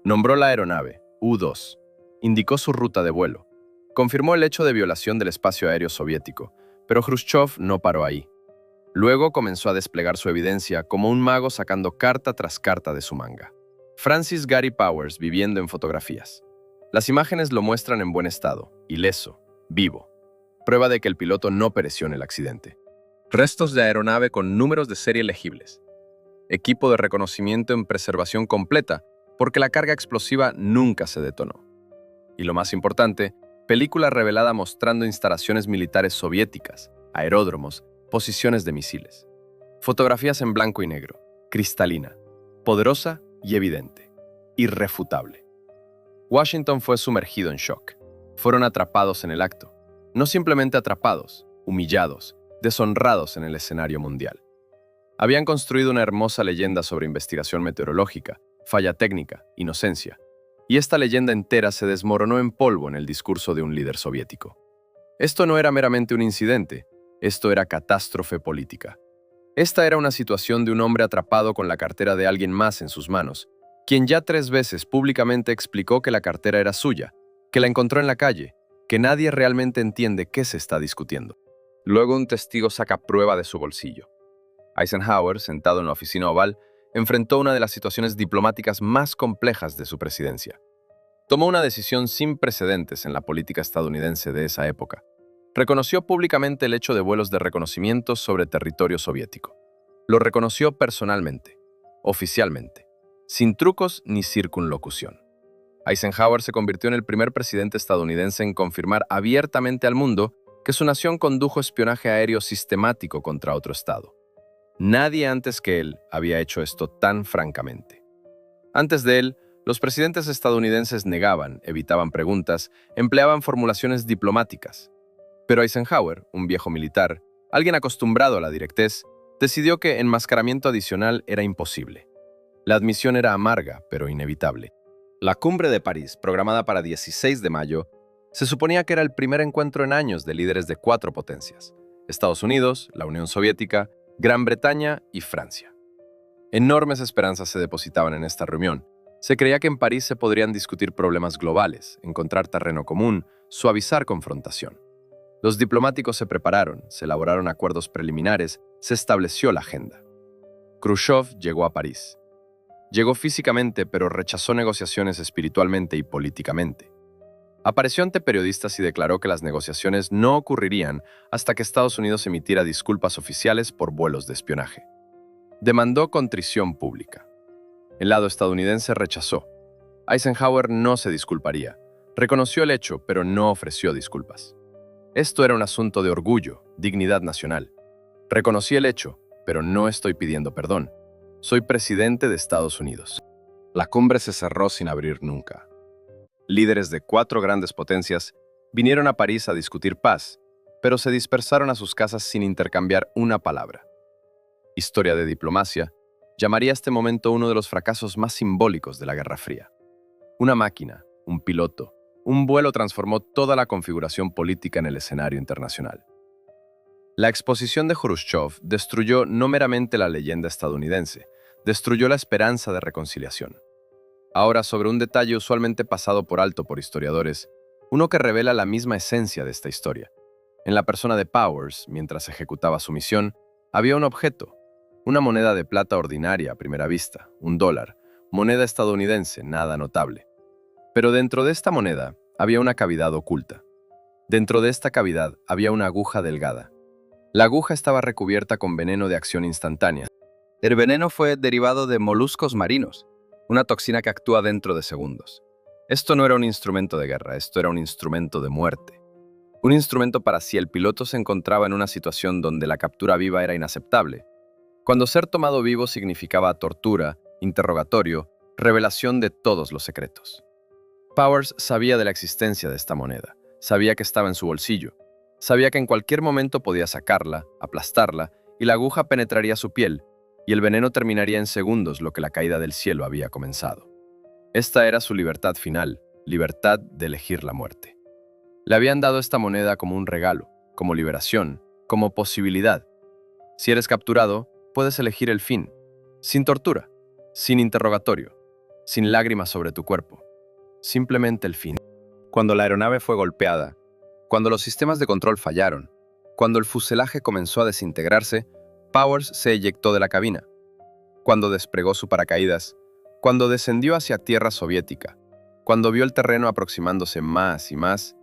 Speaker 1: Nombró la aeronave, U-2. Indicó su ruta de vuelo. Confirmó el hecho de violación del espacio aéreo soviético, pero Khrushchev no paró ahí. Luego comenzó a desplegar su evidencia como un mago sacando carta tras carta de su manga. Francis Gary Powers viviendo en fotografías. Las imágenes lo muestran en buen estado, ileso, vivo. Prueba de que el piloto no pereció en el accidente. Restos de aeronave con números de serie legibles. equipo de reconocimiento en preservación completa, porque la carga explosiva nunca se detonó. Y lo más importante, película revelada mostrando instalaciones militares soviéticas, aeródromos, posiciones de misiles. Fotografías en blanco y negro, cristalina, poderosa y evidente, irrefutable. Washington fue sumergido en shock. Fueron atrapados en el acto. No simplemente atrapados, humillados, deshonrados en el escenario mundial. Habían construido una hermosa leyenda sobre investigación meteorológica, falla técnica, inocencia. Y esta leyenda entera se desmoronó en polvo en el discurso de un líder soviético. Esto no era meramente un incidente, esto era catástrofe política. Esta era una situación de un hombre atrapado con la cartera de alguien más en sus manos, quien ya 3 veces públicamente explicó que la cartera era suya, que la encontró en la calle, que nadie realmente entiende qué se está discutiendo. Luego un testigo saca prueba de su bolsillo. Eisenhower, sentado en la oficina oval, enfrentó una de las situaciones diplomáticas más complejas de su presidencia. Tomó una decisión sin precedentes en la política estadounidense de esa época. Reconoció públicamente el hecho de vuelos de reconocimiento sobre territorio soviético. Lo reconoció personalmente, oficialmente, sin trucos ni circunlocución. Eisenhower se convirtió en el primer presidente estadounidense en confirmar abiertamente al mundo que su nación condujo espionaje aéreo sistemático contra otro estado. Nadie antes que él había hecho esto tan francamente. Antes de él, los presidentes estadounidenses negaban, evitaban preguntas, empleaban formulaciones diplomáticas. Pero Eisenhower, un viejo militar, alguien acostumbrado a la directez, decidió que enmascaramiento adicional era imposible. La admisión era amarga, pero inevitable. La Cumbre de París, programada para 16 de mayo, se suponía que era el primer encuentro en años de líderes de 4 potencias: Estados Unidos, la Unión Soviética, Gran Bretaña y Francia. Enormes esperanzas se depositaban en esta reunión. Se creía que en París se podrían discutir problemas globales, encontrar terreno común, suavizar confrontación. Los diplomáticos se prepararon, se elaboraron acuerdos preliminares, se estableció la agenda. Khrushchev llegó a París. Llegó físicamente, pero rechazó negociaciones espiritualmente y políticamente. Apareció ante periodistas y declaró que las negociaciones no ocurrirían hasta que Estados Unidos emitiera disculpas oficiales por vuelos de espionaje. Demandó contrición pública. El lado estadounidense rechazó. Eisenhower no se disculparía. Reconoció el hecho, pero no ofreció disculpas. Esto era un asunto de orgullo, dignidad nacional. Reconocí el hecho, pero no estoy pidiendo perdón. Soy presidente de Estados Unidos. La cumbre se cerró sin abrir nunca. Líderes de 4 grandes potencias vinieron a París a discutir paz, pero se dispersaron a sus casas sin intercambiar una palabra. Historia de diplomacia llamaría este momento uno de los fracasos más simbólicos de la Guerra Fría. Una máquina, un piloto, un vuelo transformó toda la configuración política en el escenario internacional. La exposición de Khrushchev destruyó no meramente la leyenda estadounidense, destruyó la esperanza de reconciliación. Ahora, sobre un detalle usualmente pasado por alto por historiadores, uno que revela la misma esencia de esta historia. En la persona de Powers, mientras ejecutaba su misión, había un objeto, una moneda de plata ordinaria a primera vista, $1, moneda estadounidense, nada notable. Pero dentro de esta moneda había una cavidad oculta. Dentro de esta cavidad había una aguja delgada. La aguja estaba recubierta con veneno de acción instantánea. El veneno fue derivado de moluscos marinos, una toxina que actúa dentro de segundos. Esto no era un instrumento de guerra, esto era un instrumento de muerte. Un instrumento para si el piloto se encontraba en una situación donde la captura viva era inaceptable. Cuando ser tomado vivo significaba tortura, interrogatorio, revelación de todos los secretos. Powers sabía de la existencia de esta moneda, sabía que estaba en su bolsillo, sabía que en cualquier momento podía sacarla, aplastarla, y la aguja penetraría su piel, y el veneno terminaría en segundos lo que la caída del cielo había comenzado. Esta era su libertad final, libertad de elegir la muerte. Le habían dado esta moneda como un regalo, como liberación, como posibilidad. Si eres capturado, puedes elegir el fin, sin tortura, sin interrogatorio, sin lágrimas sobre tu cuerpo. Simplemente el fin. Cuando la aeronave fue golpeada, cuando los sistemas de control fallaron, cuando el fuselaje comenzó a desintegrarse, Powers se eyectó de la cabina. Cuando desplegó su paracaídas, cuando descendió hacia tierra soviética, cuando vio el terreno aproximándose más y más,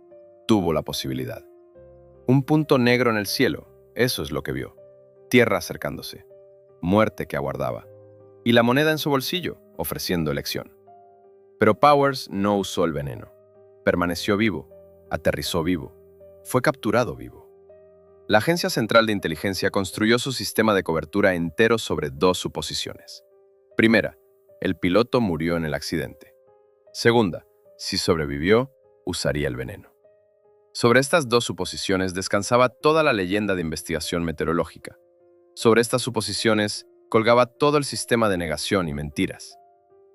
Speaker 1: tuvo la posibilidad. Un punto negro en el cielo, eso es lo que vio. Tierra acercándose. Muerte que aguardaba. y la moneda en su bolsillo, ofreciendo elección. Pero Powers no usó el veneno. Permaneció vivo, aterrizó vivo, fue capturado vivo. La Agencia Central de Inteligencia construyó su sistema de cobertura entero sobre dos suposiciones. Primera, el piloto murió en el accidente. Segunda, si sobrevivió, usaría el veneno. Sobre estas dos suposiciones descansaba toda la leyenda de investigación meteorológica. Sobre estas suposiciones colgaba todo el sistema de negación y mentiras.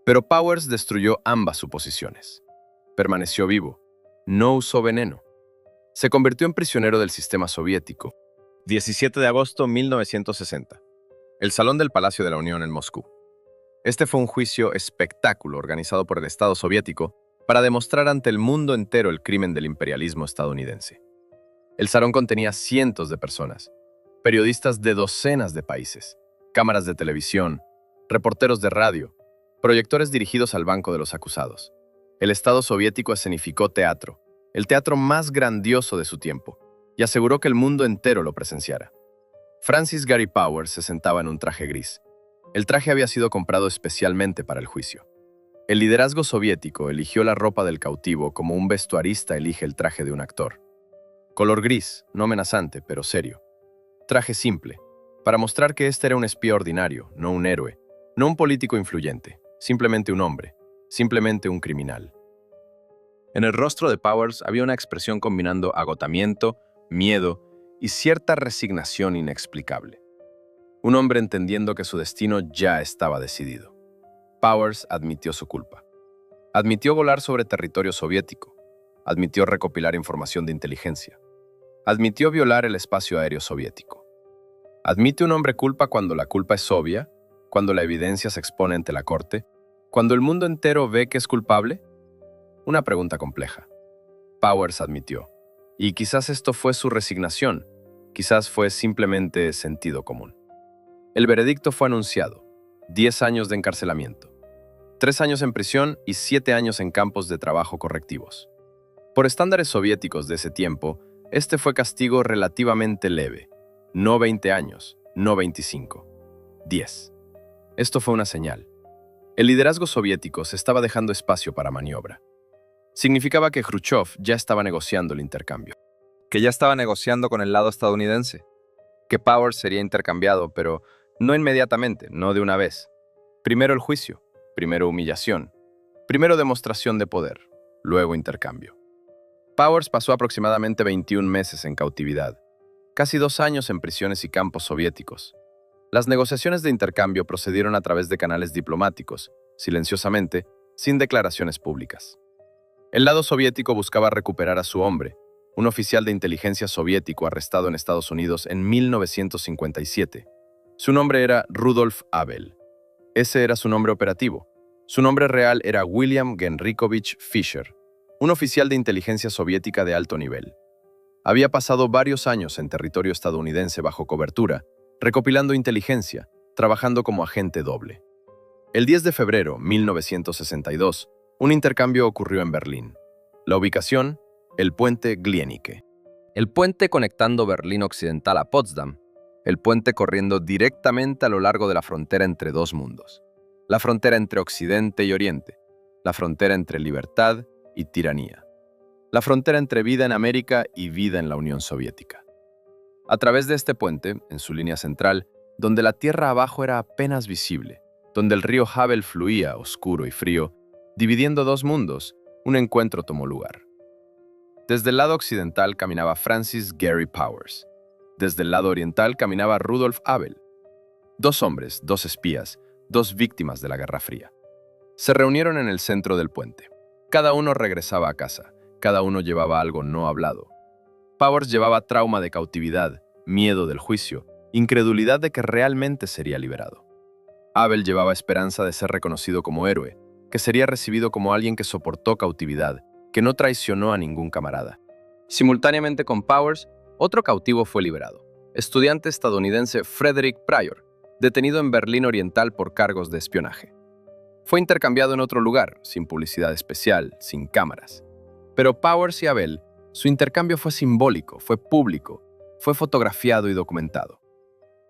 Speaker 1: Pero Powers destruyó ambas suposiciones. Permaneció vivo, no usó veneno. Se convirtió en prisionero del sistema soviético. 17 de agosto de 1960. El Salón del Palacio de la Unión en Moscú. Este fue un juicio espectáculo organizado por el Estado soviético para demostrar ante el mundo entero el crimen del imperialismo estadounidense. El salón contenía cientos de personas, periodistas de docenas de países, cámaras de televisión, reporteros de radio, proyectores dirigidos al banco de los acusados. El Estado soviético escenificó teatro, el teatro más grandioso de su tiempo, y aseguró que el mundo entero lo presenciara. Francis Gary Powers se sentaba en un traje gris. El traje había sido comprado especialmente para el juicio. El liderazgo soviético eligió la ropa del cautivo como un vestuarista elige el traje de un actor. Color gris, no amenazante, pero serio. Traje simple, para mostrar que este era un espía ordinario, no un héroe, no un político influyente, simplemente un hombre, simplemente un criminal. En el rostro de Powers había una expresión combinando agotamiento, miedo y cierta resignación inexplicable. Un hombre entendiendo que su destino ya estaba decidido. Powers admitió su culpa. Admitió volar sobre territorio soviético. Admitió recopilar información de inteligencia. Admitió violar el espacio aéreo soviético. ¿Admite un hombre culpa cuando la culpa es obvia? ¿Cuando la evidencia se expone ante la corte? ¿Cuando el mundo entero ve que es culpable? Una pregunta compleja. Powers admitió. Y quizás esto fue su resignación. Quizás fue simplemente sentido común. El veredicto fue anunciado. 10 años de encarcelamiento. 3 años en prisión y 7 años en campos de trabajo correctivos. Por estándares soviéticos de ese tiempo, este fue castigo relativamente leve. No 20 años, no 25. 10. Esto fue una señal. El liderazgo soviético se estaba dejando espacio para maniobra. Significaba que Khrushchev ya estaba negociando el intercambio. Que ya estaba negociando con el lado estadounidense. Que Powers sería intercambiado, pero no inmediatamente, no de una vez. Primero el juicio, primero humillación, primero demostración de poder, luego intercambio. Powers pasó aproximadamente 21 meses en cautividad, casi 2 años en prisiones y campos soviéticos. Las negociaciones de intercambio procedieron a través de canales diplomáticos, silenciosamente, sin declaraciones públicas. El lado soviético buscaba recuperar a su hombre, un oficial de inteligencia soviético arrestado en Estados Unidos en 1957. Su nombre era Rudolf Abel. Ese era su nombre operativo. Su nombre real era William Genrikhovich Fischer, un oficial de inteligencia soviética de alto nivel. Había pasado varios años en territorio estadounidense bajo cobertura, recopilando inteligencia, trabajando como agente doble. El 10 de febrero de 1962, un intercambio ocurrió en Berlín. La ubicación, el puente Glienicke. El puente conectando Berlín Occidental a Potsdam. El puente corriendo directamente a lo largo de la frontera entre dos mundos. La frontera entre Occidente y Oriente. La frontera entre libertad y tiranía. La frontera entre vida en América y vida en la Unión Soviética. A través de este puente, en su línea central, donde la tierra abajo era apenas visible, donde el río Havel fluía, oscuro y frío, dividiendo dos mundos, un encuentro tomó lugar. Desde el lado occidental caminaba Francis Gary Powers. Desde el lado oriental caminaba Rudolf Abel. 2 hombres, 2 espías, 2 víctimas de la Guerra Fría. Se reunieron en el centro del puente. Cada uno regresaba a casa, cada uno llevaba algo no hablado. Powers llevaba trauma de cautividad, miedo del juicio, incredulidad de que realmente sería liberado. Abel llevaba esperanza de ser reconocido como héroe, que sería recibido como alguien que soportó cautividad, que no traicionó a ningún camarada. Simultáneamente con Powers, otro cautivo fue liberado, estudiante estadounidense Frederick Pryor, detenido en Berlín Oriental por cargos de espionaje. Fue intercambiado en otro lugar, sin publicidad especial, sin cámaras. Pero Powers y Abel, su intercambio fue simbólico, fue público, fue fotografiado y documentado.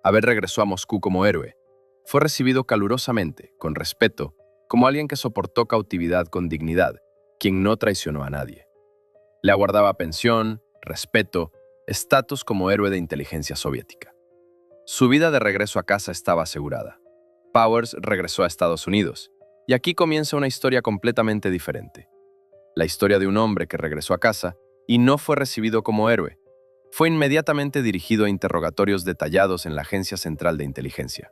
Speaker 1: Abel regresó a Moscú como héroe. fue recibido calurosamente, con respeto, como alguien que soportó cautividad con dignidad, quien no traicionó a nadie. Le aguardaba pensión, respeto, estatus como héroe de inteligencia soviética. Su vida de regreso a casa estaba asegurada. Powers regresó a Estados Unidos, y aquí comienza una historia completamente diferente. La historia de un hombre que regresó a casa y no fue recibido como héroe. Fue inmediatamente dirigido a interrogatorios detallados en la Agencia Central de Inteligencia.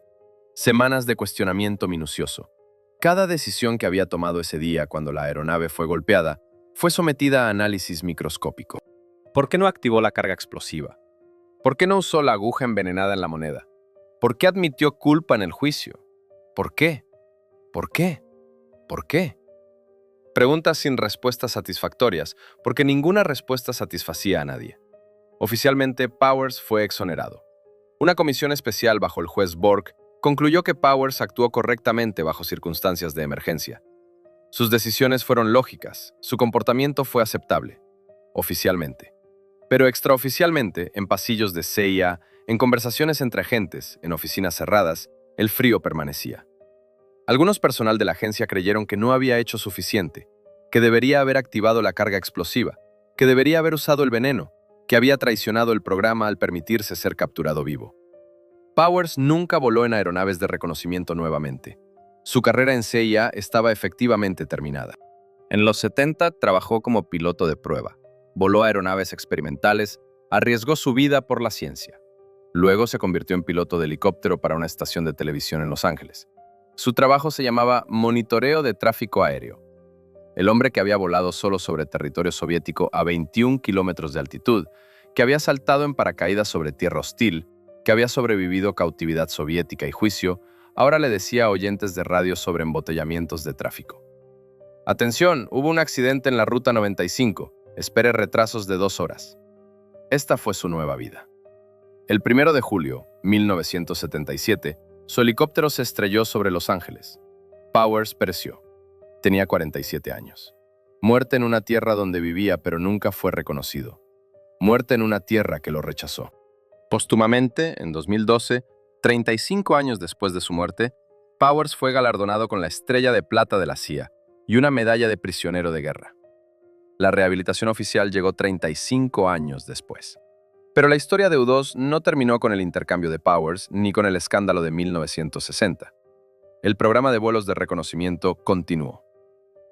Speaker 1: Semanas de cuestionamiento minucioso. Cada decisión que había tomado ese día cuando la aeronave fue golpeada fue sometida a análisis microscópico. ¿Por qué no activó la carga explosiva? ¿Por qué no usó la aguja envenenada en la moneda? ¿Por qué admitió culpa en el juicio? ¿Por qué? ¿Por qué? ¿Por qué? Preguntas sin respuestas satisfactorias, porque ninguna respuesta satisfacía a nadie. Oficialmente, Powers fue exonerado. Una comisión especial bajo el juez Bork concluyó que Powers actuó correctamente bajo circunstancias de emergencia. Sus decisiones fueron lógicas, su comportamiento fue aceptable, oficialmente. Pero extraoficialmente, en pasillos de CIA, en conversaciones entre agentes, en oficinas cerradas, el frío permanecía. Algunos personal de la agencia creyeron que no había hecho suficiente, que debería haber activado la carga explosiva, que debería haber usado el veneno, que había traicionado el programa al permitirse ser capturado vivo. Powers nunca voló en aeronaves de reconocimiento nuevamente. Su carrera en CIA estaba efectivamente terminada. En los 70 trabajó como piloto de prueba, voló aeronaves experimentales, arriesgó su vida por la ciencia. Luego se convirtió en piloto de helicóptero para una estación de televisión en Los Ángeles. Su trabajo se llamaba monitoreo de tráfico aéreo. El hombre que había volado solo sobre territorio soviético a 21 kilómetros de altitud, que había saltado en paracaídas sobre tierra hostil, que había sobrevivido cautividad soviética y juicio, ahora le decía a oyentes de radio sobre embotellamientos de tráfico. Atención, hubo un accidente en la Ruta 95. Espere retrasos de 2 horas. Esta fue su nueva vida. El 1 de julio, 1977, su helicóptero se estrelló sobre Los Ángeles. Powers pereció. Tenía 47 años. Muerte en una tierra donde vivía pero nunca fue reconocido. Muerte en una tierra que lo rechazó. Póstumamente, en 2012, 35 años después de su muerte, Powers fue galardonado con la Estrella de Plata de la CIA y una medalla de prisionero de guerra. La rehabilitación oficial llegó 35 años después. Pero la historia de U-2 no terminó con el intercambio de Powers ni con el escándalo de 1960. El programa de vuelos de reconocimiento continuó.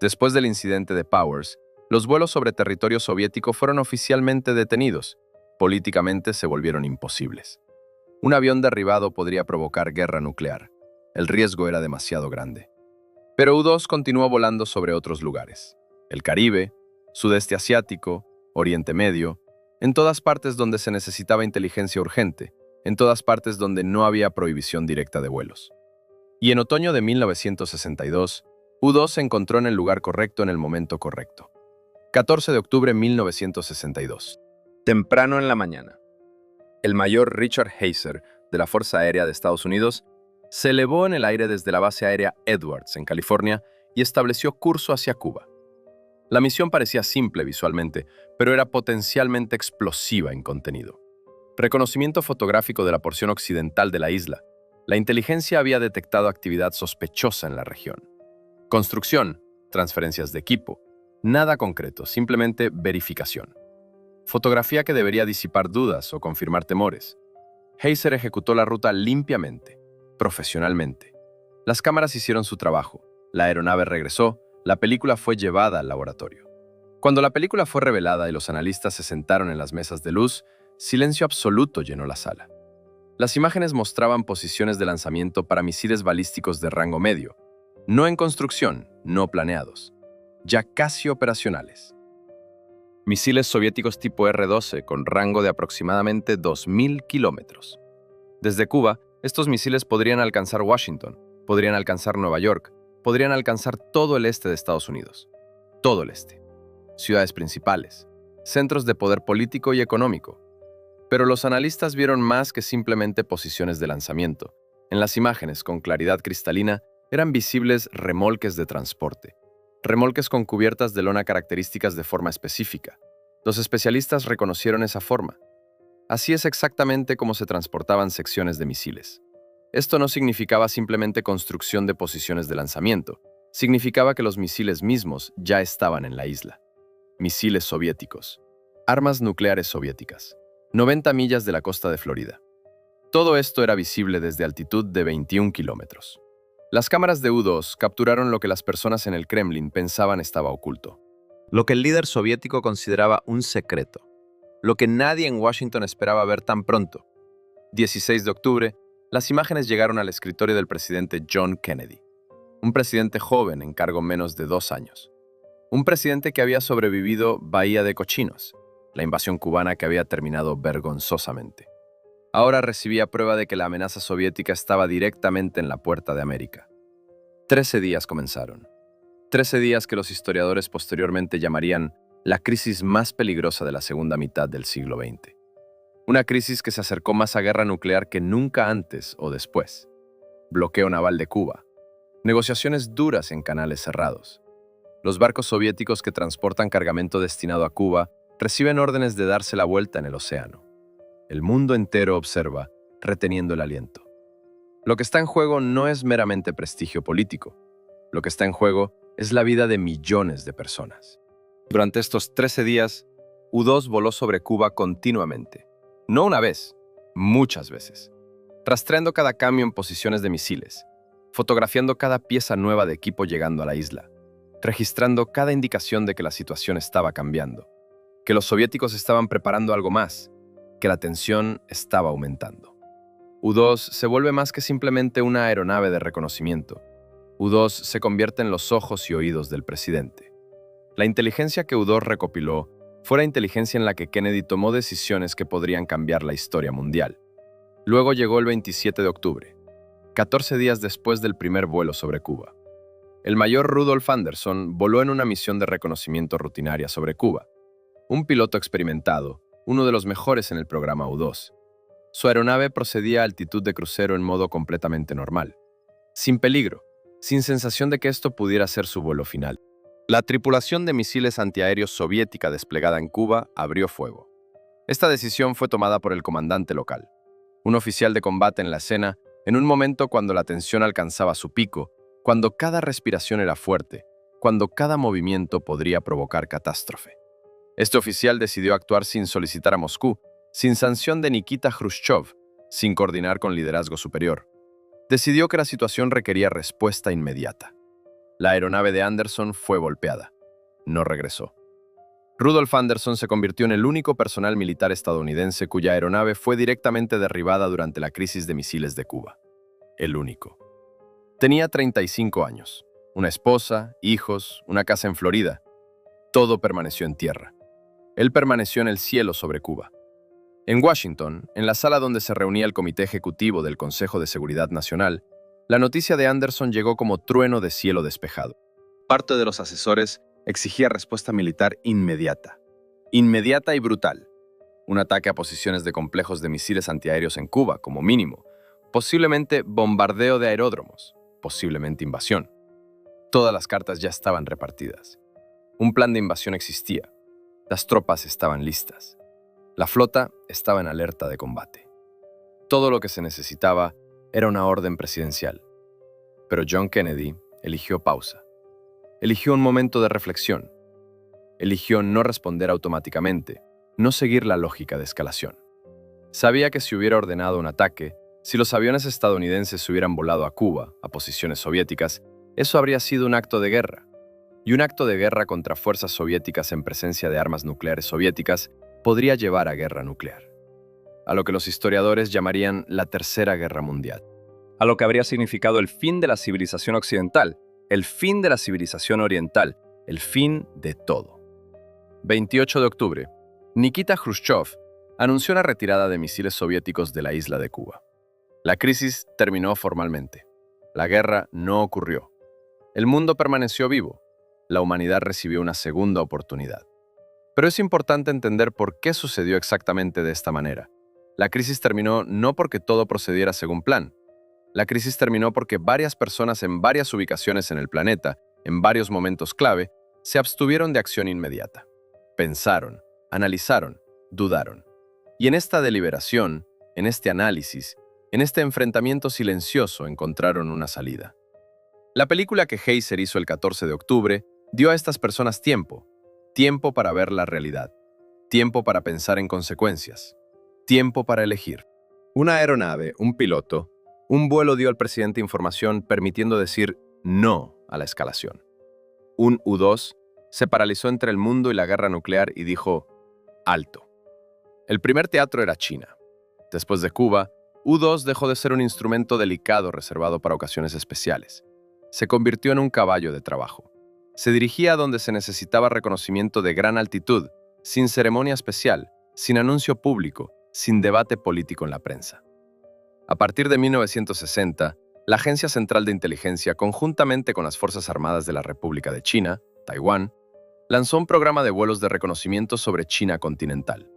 Speaker 1: Después del incidente de Powers, los vuelos sobre territorio soviético fueron oficialmente detenidos. Políticamente se volvieron imposibles. Un avión derribado podría provocar guerra nuclear. El riesgo era demasiado grande. Pero U-2 continuó volando sobre otros lugares. El Caribe, Sudeste Asiático, Oriente Medio, en todas partes donde se necesitaba inteligencia urgente, en todas partes donde no había prohibición directa de vuelos. Y en otoño de 1962, U-2 se encontró en el lugar correcto en el momento correcto. 14 de octubre de 1962. Temprano en la mañana. El mayor Richard Heiser, de la Fuerza Aérea de Estados Unidos, se elevó en el aire desde la base aérea Edwards, en California, y estableció curso hacia Cuba. La misión parecía simple visualmente, pero era potencialmente explosiva en contenido. Reconocimiento fotográfico de la porción occidental de la isla. La inteligencia había detectado actividad sospechosa en la región. Construcción, transferencias de equipo. Nada concreto, simplemente verificación. Fotografía que debería disipar dudas o confirmar temores. Heiser ejecutó la ruta limpiamente, profesionalmente. Las cámaras hicieron su trabajo, la aeronave regresó, la película fue llevada al laboratorio. Cuando la película fue revelada y los analistas se sentaron en las mesas de luz, silencio absoluto llenó la sala. Las imágenes mostraban posiciones de lanzamiento para misiles balísticos de rango medio, no en construcción, no planeados, ya casi operacionales. Misiles soviéticos tipo R-12 con rango de aproximadamente 2.000 kilómetros. Desde Cuba, estos misiles podrían alcanzar Washington, podrían alcanzar Nueva York, podrían alcanzar todo el este de Estados Unidos. Todo el este. Ciudades principales, centros de poder político y económico. Pero los analistas vieron más que simplemente posiciones de lanzamiento. En las imágenes, con claridad cristalina, eran visibles remolques de transporte. Remolques con cubiertas de lona características de forma específica. Los especialistas reconocieron esa forma. Así es exactamente como se transportaban secciones de misiles. Esto no significaba simplemente construcción de posiciones de lanzamiento, significaba que los misiles mismos ya estaban en la isla. Misiles soviéticos. Armas nucleares soviéticas. 90 millas de la costa de Florida. Todo esto era visible desde altitud de 21 kilómetros. Las cámaras de U-2 capturaron lo que las personas en el Kremlin pensaban estaba oculto. Lo que el líder soviético consideraba un secreto. Lo que nadie en Washington esperaba ver tan pronto. 16 de octubre, las imágenes llegaron al escritorio del presidente John Kennedy. Un presidente joven en cargo menos de 2 años. Un presidente que había sobrevivido Bahía de Cochinos, la invasión cubana que había terminado vergonzosamente. Ahora recibía prueba de que la amenaza soviética estaba directamente en la puerta de América. 13 días comenzaron. 13 días que los historiadores posteriormente llamarían la crisis más peligrosa de la segunda mitad del siglo XX. Una crisis que se acercó más a guerra nuclear que nunca antes o después. Bloqueo naval de Cuba. Negociaciones duras en canales cerrados. Los barcos soviéticos que transportan cargamento destinado a Cuba reciben órdenes de darse la vuelta en el océano. El mundo entero observa, reteniendo el aliento. Lo que está en juego no es meramente prestigio político. Lo que está en juego es la vida de millones de personas. Durante estos 13 días, U-2 voló sobre Cuba continuamente. No una vez, muchas veces. Rastreando cada cambio en posiciones de misiles, fotografiando cada pieza nueva de equipo llegando a la isla, registrando cada indicación de que la situación estaba cambiando, que los soviéticos estaban preparando algo más, que la tensión estaba aumentando. U-2 se vuelve más que simplemente una aeronave de reconocimiento. U-2 se convierte en los ojos y oídos del presidente. La inteligencia que U-2 recopiló fue la inteligencia en la que Kennedy tomó decisiones que podrían cambiar la historia mundial. Luego llegó el 27 de octubre, 14 días después del primer vuelo sobre Cuba. El mayor Rudolf Anderson voló en una misión de reconocimiento rutinaria sobre Cuba. Un piloto experimentado, uno de los mejores en el programa U-2. Su aeronave procedía a altitud de crucero en modo completamente normal, sin peligro, sin sensación de que esto pudiera ser su vuelo final. La tripulación de misiles antiaéreos soviética desplegada en Cuba abrió fuego. Esta decisión fue tomada por el comandante local, un oficial de combate en la escena, en un momento cuando la tensión alcanzaba su pico, cuando cada respiración era fuerte, cuando cada movimiento podría provocar catástrofe. Este oficial decidió actuar sin solicitar a Moscú, sin sanción de Nikita Khrushchev, sin coordinar con liderazgo superior. Decidió que la situación requería respuesta inmediata. La aeronave de Anderson fue golpeada. No regresó. Rudolf Anderson se convirtió en el único personal militar estadounidense cuya aeronave fue directamente derribada durante la crisis de misiles de Cuba. El único. Tenía 35 años, una esposa, hijos, una casa en Florida. Todo permaneció en tierra. Él permaneció en el cielo sobre Cuba. En Washington, en la sala donde se reunía el Comité Ejecutivo del Consejo de Seguridad Nacional, la noticia de Anderson llegó como trueno de cielo despejado. Parte de los asesores exigía respuesta militar inmediata. Inmediata y brutal. Un ataque a posiciones de complejos de misiles antiaéreos en Cuba, como mínimo. Posiblemente bombardeo de aeródromos. Posiblemente invasión. Todas las cartas ya estaban repartidas. Un plan de invasión existía. Las tropas estaban listas. La flota estaba en alerta de combate. Todo lo que se necesitaba era una orden presidencial. Pero John Kennedy eligió pausa. Eligió un momento de reflexión. Eligió no responder automáticamente, no seguir la lógica de escalación. Sabía que si hubiera ordenado un ataque, si los aviones estadounidenses hubieran volado a Cuba, a posiciones soviéticas, eso habría sido un acto de guerra. Y un acto de guerra contra fuerzas soviéticas en presencia de armas nucleares soviéticas podría llevar a guerra nuclear. A lo que los historiadores llamarían la Tercera Guerra Mundial. A lo que habría significado el fin de la civilización occidental, el fin de la civilización oriental, el fin de todo. 28 de octubre, Nikita Khrushchev anunció la retirada de misiles soviéticos de la isla de Cuba. La crisis terminó formalmente. La guerra no ocurrió. El mundo permaneció vivo. La humanidad recibió una segunda oportunidad. Pero es importante entender por qué sucedió exactamente de esta manera. La crisis terminó no porque todo procediera según plan. La crisis terminó porque varias personas en varias ubicaciones en el planeta, en varios momentos clave, se abstuvieron de acción inmediata. Pensaron, analizaron, dudaron. Y en esta deliberación, en este análisis, En este enfrentamiento silencioso encontraron una salida. La película que Heiser hizo el 14 de octubre dio a estas personas tiempo para ver la realidad, tiempo para pensar en consecuencias, tiempo para elegir. Una aeronave, un piloto, un vuelo dio al presidente información permitiendo decir no a la escalación. Un U-2 se paralizó entre el mundo y la guerra nuclear y dijo alto. El primer teatro era China. Después de Cuba, U-2 dejó de ser un instrumento delicado reservado para ocasiones especiales. Se convirtió en un caballo de trabajo. Se dirigía a donde se necesitaba reconocimiento de gran altitud, sin ceremonia especial, sin anuncio público, sin debate político en la prensa. A partir de 1960, la Agencia Central de Inteligencia, conjuntamente con las Fuerzas Armadas de la República de China, Taiwán, lanzó un programa de vuelos de reconocimiento sobre China continental.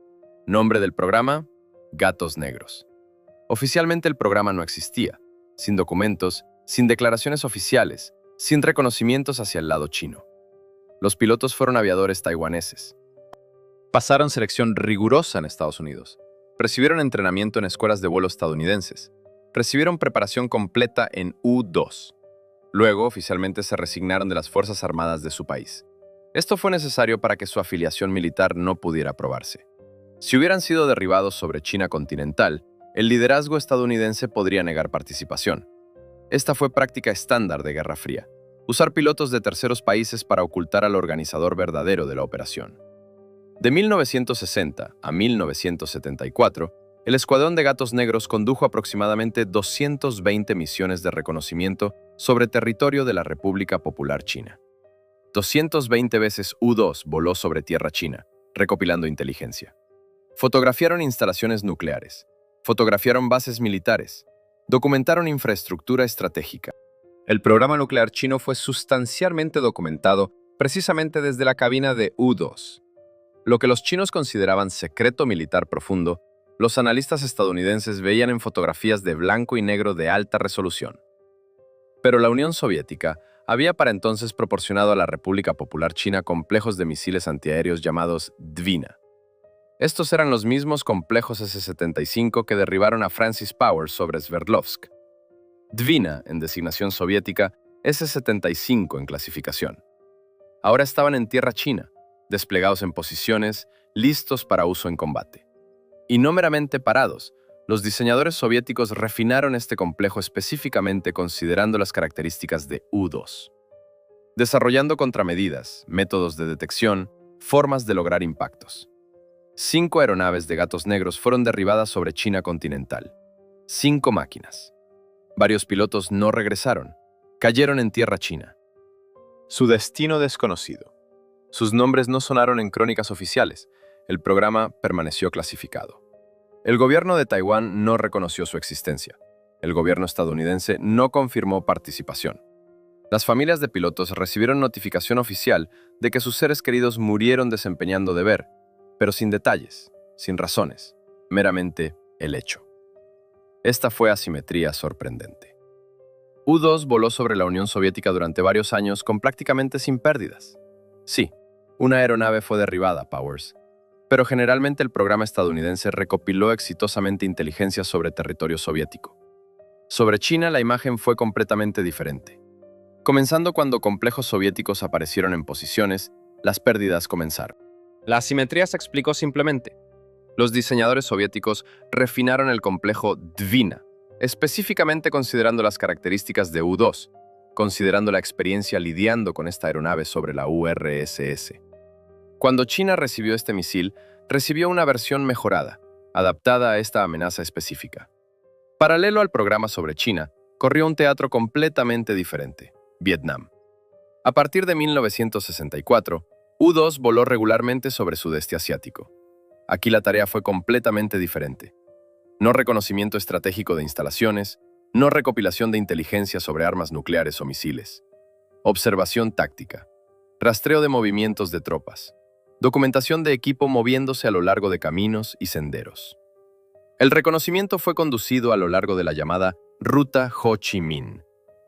Speaker 1: Nombre del programa: Gatos Negros. Oficialmente el programa no existía, sin documentos, sin declaraciones oficiales, sin reconocimientos hacia el lado chino. Los pilotos fueron aviadores taiwaneses. Pasaron selección rigurosa en Estados Unidos. Recibieron entrenamiento en escuelas de vuelo estadounidenses. Recibieron preparación completa en U-2. Luego, oficialmente se resignaron de las Fuerzas Armadas de su país. Esto fue necesario para que su afiliación militar no pudiera aprobarse. Si hubieran sido derribados sobre China continental, el liderazgo estadounidense podría negar participación. Esta fue práctica estándar de Guerra Fría: usar pilotos de terceros países para ocultar al organizador verdadero de la operación. De 1960 a 1974, el Escuadrón de Gatos Negros condujo aproximadamente 220 misiones de reconocimiento sobre territorio de la República Popular China. 220 veces U-2 voló sobre tierra china, recopilando inteligencia. Fotografiaron instalaciones nucleares, fotografiaron bases militares, documentaron infraestructura estratégica. El programa nuclear chino fue sustancialmente documentado precisamente desde la cabina de U-2. Lo que los chinos consideraban secreto militar profundo, los analistas estadounidenses veían en fotografías de blanco y negro de alta resolución. Pero la Unión Soviética había para entonces proporcionado a la República Popular China complejos de misiles antiaéreos llamados Dvina. Estos eran los mismos complejos S-75 que derribaron a Francis Powers sobre Sverdlovsk. Dvina, en designación soviética, S-75 en clasificación. Ahora estaban en tierra china, desplegados en posiciones, listos para uso en combate. Y no meramente parados, los diseñadores soviéticos refinaron este complejo específicamente considerando las características de U-2, desarrollando contramedidas, métodos de detección, formas de lograr impactos. 5 aeronaves de Gatos Negros fueron derribadas sobre China continental. 5 máquinas. Varios pilotos no regresaron, cayeron en tierra china. Su destino desconocido. Sus nombres no sonaron en crónicas oficiales. El programa permaneció clasificado. El gobierno de Taiwán no reconoció su existencia. El gobierno estadounidense no confirmó participación. Las familias de pilotos recibieron notificación oficial de que sus seres queridos murieron desempeñando deber, pero sin detalles, sin razones, meramente el hecho. Esta fue asimetría sorprendente. U-2 voló sobre la Unión Soviética durante varios años con prácticamente sin pérdidas. Sí, una aeronave fue derribada, Powers, pero generalmente el programa estadounidense recopiló exitosamente inteligencia sobre territorio soviético. Sobre China, la imagen fue completamente diferente. Comenzando cuando complejos soviéticos aparecieron en posiciones, las pérdidas comenzaron. La asimetría se explicó simplemente. Los diseñadores soviéticos refinaron el complejo Dvina, específicamente considerando las características de U-2, considerando la experiencia lidiando con esta aeronave sobre la URSS. Cuando China recibió este misil, recibió una versión mejorada, adaptada a esta amenaza específica. Paralelo al programa sobre China, corrió un teatro completamente diferente: Vietnam. A partir de 1964, U-2 voló regularmente sobre sudeste asiático. Aquí la tarea fue completamente diferente. No reconocimiento estratégico de instalaciones, no recopilación de inteligencia sobre armas nucleares o misiles. Observación táctica, rastreo de movimientos de tropas, documentación de equipo moviéndose a lo largo de caminos y senderos. El reconocimiento fue conducido a lo largo de la llamada Ruta Ho Chi Minh,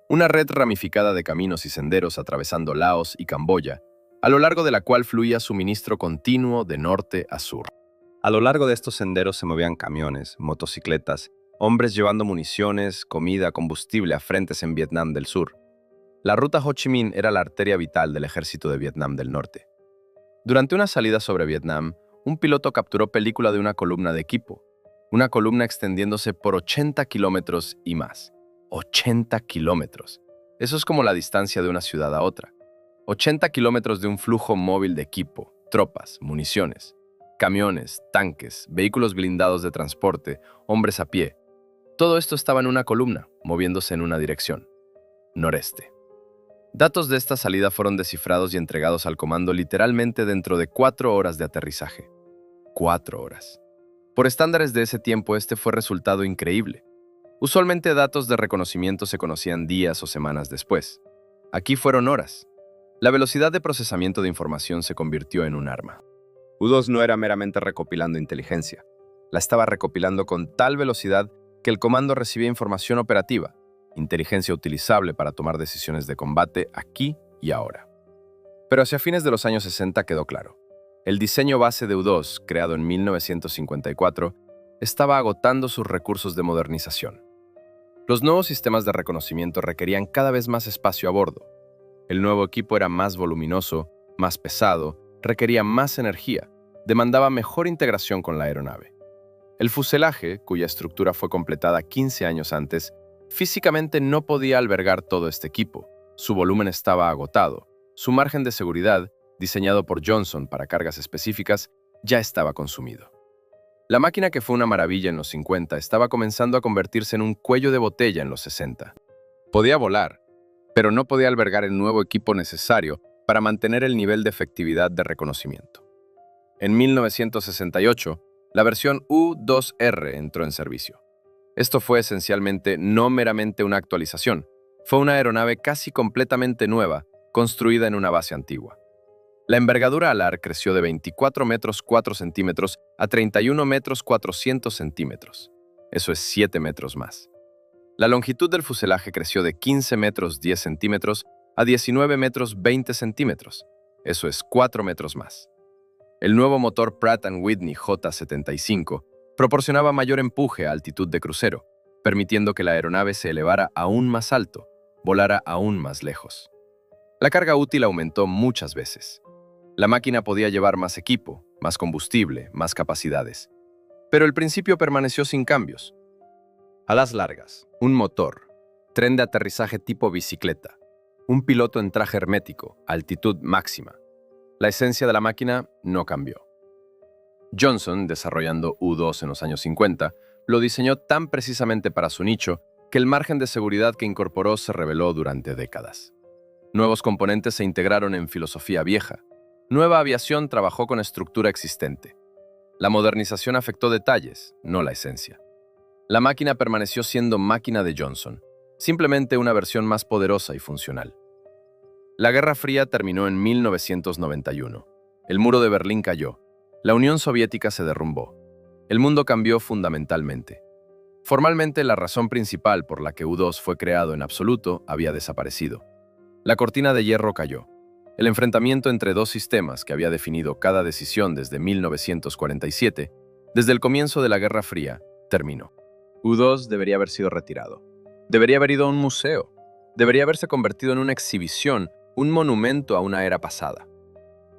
Speaker 1: una red ramificada de caminos y senderos atravesando Laos y Camboya, a lo largo de la cual fluía suministro continuo de norte a sur. A lo largo de estos senderos se movían camiones, motocicletas Hombres llevando municiones, comida, combustible a frentes en Vietnam del Sur. La ruta Ho Chi Minh era la arteria vital del ejército de Vietnam del Norte. Durante una salida sobre Vietnam, un piloto capturó película de una columna de equipo, una columna extendiéndose por 80 kilómetros y más. 80 kilómetros. Eso es como la distancia de una ciudad a otra. 80 kilómetros de un flujo móvil de equipo, tropas, municiones, camiones, tanques, vehículos blindados de transporte, hombres a pie. Todo esto estaba en una columna, moviéndose en una dirección, noreste. Datos de esta salida fueron descifrados y entregados al comando literalmente dentro de 4 horas de aterrizaje. 4 horas. Por estándares de ese tiempo, este fue resultado increíble. Usualmente datos de reconocimiento se conocían días o semanas después. Aquí fueron horas. La velocidad de procesamiento de información se convirtió en un arma. U-2 no era meramente recopilando inteligencia. La estaba recopilando con tal velocidad que el comando recibía información operativa, inteligencia utilizable para tomar decisiones de combate aquí y ahora. Pero hacia fines de los años 60 quedó claro. El diseño base de U-2, creado en 1954, estaba agotando sus recursos de modernización. Los nuevos sistemas de reconocimiento requerían cada vez más espacio a bordo. El nuevo equipo era más voluminoso, más pesado, requería más energía, demandaba mejor integración con la aeronave. El fuselaje, cuya estructura fue completada 15 años antes, físicamente no podía albergar todo este equipo. Su volumen estaba agotado. Su margen de seguridad, diseñado por Johnson para cargas específicas, ya estaba consumido. La máquina que fue una maravilla en los 50 estaba comenzando a convertirse en un cuello de botella en los 60. Podía volar, pero no podía albergar el nuevo equipo necesario para mantener el nivel de efectividad de reconocimiento. En 1968, la versión U-2R entró en servicio. Esto fue esencialmente no meramente una actualización, fue una aeronave casi completamente nueva, construida en una base antigua. La envergadura alar creció de 24 metros 4 centímetros a 31 metros 400 centímetros. Eso es 7 metros más. La longitud del fuselaje creció de 15 metros 10 centímetros a 19 metros 20 centímetros. Eso es 4 metros más. El nuevo motor Pratt & Whitney J75 proporcionaba mayor empuje a altitud de crucero, permitiendo que la aeronave se elevara aún más alto, volara aún más lejos. La carga útil aumentó muchas veces. La máquina podía llevar más equipo, más combustible, más capacidades. Pero el principio permaneció sin cambios. Alas largas, un motor, tren de aterrizaje tipo bicicleta, un piloto en traje hermético, altitud máxima. La esencia de la máquina no cambió. Johnson, desarrollando U-2 en los años 50, lo diseñó tan precisamente para su nicho que el margen de seguridad que incorporó se reveló durante décadas. Nuevos componentes se integraron en filosofía vieja. Nueva aviación trabajó con estructura existente. La modernización afectó detalles, no la esencia. La máquina permaneció siendo máquina de Johnson, simplemente una versión más poderosa y funcional. La Guerra Fría terminó en 1991. El muro de Berlín cayó. La Unión Soviética se derrumbó. El mundo cambió fundamentalmente. Formalmente, la razón principal por la que U-2 fue creado en absoluto había desaparecido. La cortina de hierro cayó. El enfrentamiento entre dos sistemas que había definido cada decisión desde 1947, desde el comienzo de la Guerra Fría, terminó. U-2 debería haber sido retirado. Debería haber ido a un museo. Debería haberse convertido en una exhibición, un monumento a una era pasada.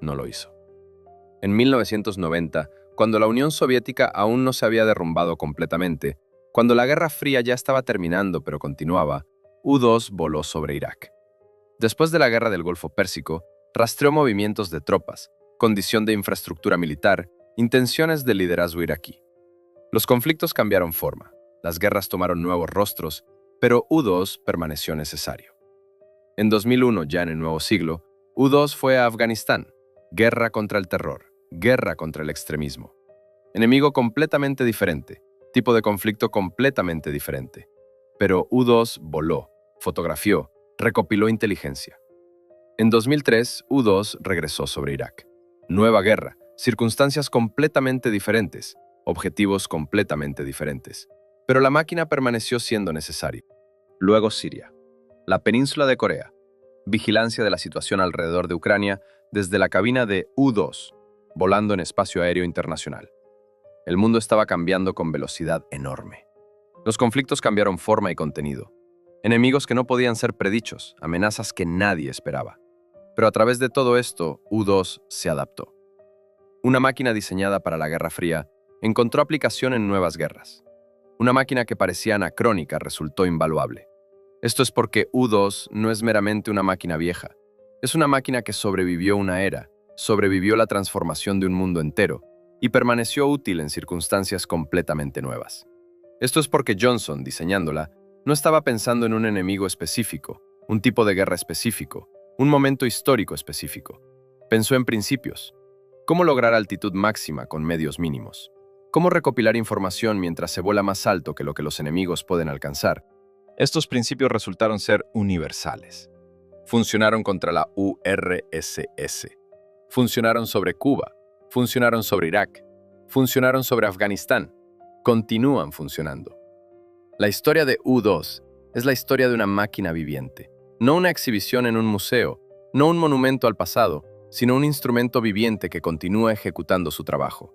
Speaker 1: No lo hizo. En 1990, cuando la Unión Soviética aún no se había derrumbado completamente, cuando la Guerra Fría ya estaba terminando pero continuaba, U-2 voló sobre Irak. Después de la Guerra del Golfo Pérsico, rastreó movimientos de tropas, condición de infraestructura militar, intenciones de liderazgo iraquí. Los conflictos cambiaron forma, las guerras tomaron nuevos rostros, pero U-2 permaneció necesario. En 2001, ya en el nuevo siglo, U-2 fue a Afganistán, guerra contra el terror, guerra contra el extremismo. Enemigo completamente diferente, tipo de conflicto completamente diferente. Pero U-2 voló, fotografió, recopiló inteligencia. En 2003, U-2 regresó sobre Irak. Nueva guerra, circunstancias completamente diferentes, objetivos completamente diferentes. Pero la máquina permaneció siendo necesaria. Luego Siria. La península de Corea. Vigilancia de la situación alrededor de Ucrania desde la cabina de U-2, volando en espacio aéreo internacional. El mundo estaba cambiando con velocidad enorme. Los conflictos cambiaron forma y contenido. Enemigos que no podían ser predichos, amenazas que nadie esperaba. Pero a través de todo esto, U-2 se adaptó. Una máquina diseñada para la Guerra Fría encontró aplicación en nuevas guerras. Una máquina que parecía anacrónica resultó invaluable. Esto es porque U-2 no es meramente una máquina vieja. Es una máquina que sobrevivió una era, sobrevivió la transformación de un mundo entero y permaneció útil en circunstancias completamente nuevas. Esto es porque Johnson, diseñándola, no estaba pensando en un enemigo específico, un tipo de guerra específico, un momento histórico específico. Pensó en principios. ¿Cómo lograr altitud máxima con medios mínimos? ¿Cómo recopilar información mientras se vuela más alto que lo que los enemigos pueden alcanzar? Estos principios resultaron ser universales. Funcionaron contra la URSS. Funcionaron sobre Cuba. Funcionaron sobre Irak. Funcionaron sobre Afganistán. Continúan funcionando. La historia de U-2 es la historia de una máquina viviente, no una exhibición en un museo, no un monumento al pasado, sino un instrumento viviente que continúa ejecutando su trabajo.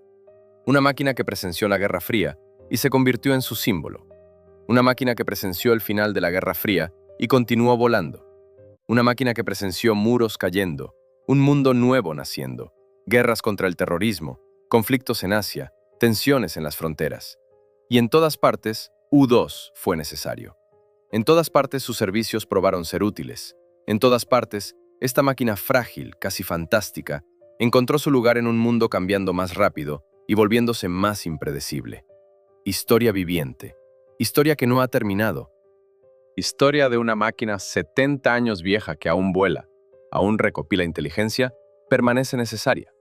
Speaker 1: Una máquina que presenció la Guerra Fría y se convirtió en su símbolo. Una máquina que presenció el final de la Guerra Fría y continuó volando. Una máquina que presenció muros cayendo, un mundo nuevo naciendo, guerras contra el terrorismo, conflictos en Asia, tensiones en las fronteras. Y en todas partes, U-2 fue necesario. En todas partes sus servicios probaron ser útiles. En todas partes, esta máquina frágil, casi fantástica, encontró su lugar en un mundo cambiando más rápido y volviéndose más impredecible. Historia viviente. Historia que no ha terminado. Historia de una máquina 70 años vieja que aún vuela, aún recopila inteligencia, permanece necesaria.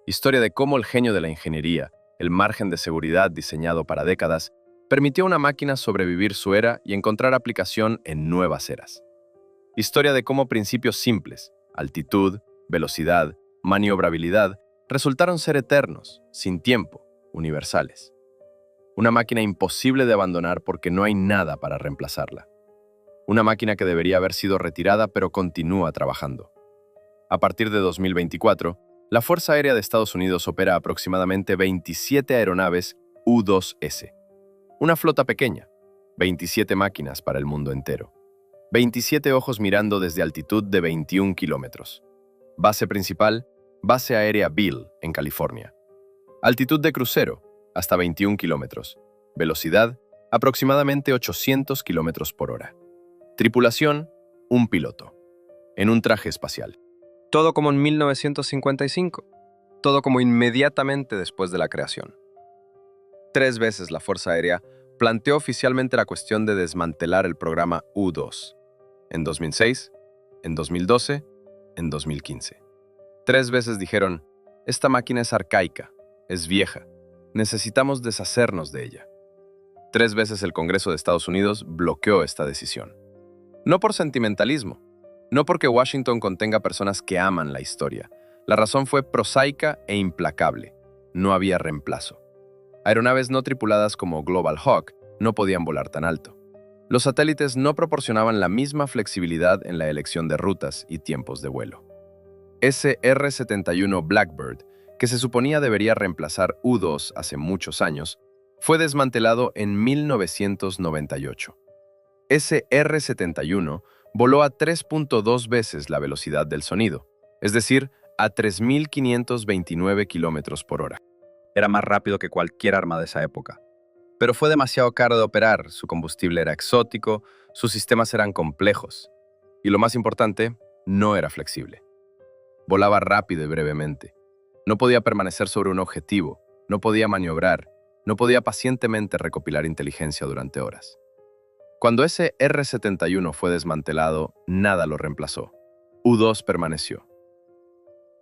Speaker 1: Historia de cómo el genio de la ingeniería, el margen de seguridad diseñado para décadas, permitió a una máquina sobrevivir su era y encontrar aplicación en nuevas eras. Historia de cómo principios simples, altitud, velocidad, maniobrabilidad, resultaron ser eternos, sin tiempo, universales. Una máquina imposible de abandonar porque no hay nada para reemplazarla. Una máquina que debería haber sido retirada pero continúa trabajando. A partir de 2024, la Fuerza Aérea de Estados Unidos opera aproximadamente 27 aeronaves U-2S. Una flota pequeña, 27 máquinas para el mundo entero. 27 ojos mirando desde altitud de 21 kilómetros. Base principal, Base Aérea Beale, en California. Altitud de crucero, hasta 21 kilómetros. Velocidad, aproximadamente 800 kilómetros por hora. Tripulación, un piloto. En un traje espacial. Todo como en 1955. Todo como inmediatamente después de la creación. 3 veces la Fuerza Aérea planteó oficialmente la cuestión de desmantelar el programa U-2. En 2006, en 2012, en 2015. 3 veces dijeron, esta máquina es arcaica, es vieja, necesitamos deshacernos de ella. 3 veces el Congreso de Estados Unidos bloqueó esta decisión. No por sentimentalismo, no porque Washington contenga personas que aman la historia. La razón fue prosaica e implacable. No había reemplazo. Aeronaves no tripuladas como Global Hawk no podían volar tan alto. Los satélites no proporcionaban la misma flexibilidad en la elección de rutas y tiempos de vuelo. Ese R-71 Blackbird, que se suponía debería reemplazar U-2 hace muchos años, fue desmantelado en 1998. Ese R-71 voló a 3.2 veces la velocidad del sonido, es decir, a 3.529 kilómetros por hora. Era más rápido que cualquier arma de esa época. Pero fue demasiado caro de operar, su combustible era exótico, sus sistemas eran complejos. Y lo más importante, no era flexible. Volaba rápido y brevemente. No podía permanecer sobre un objetivo, no podía maniobrar, no podía pacientemente recopilar inteligencia durante horas. Cuando ese R-71 fue desmantelado, nada lo reemplazó. U-2 permaneció.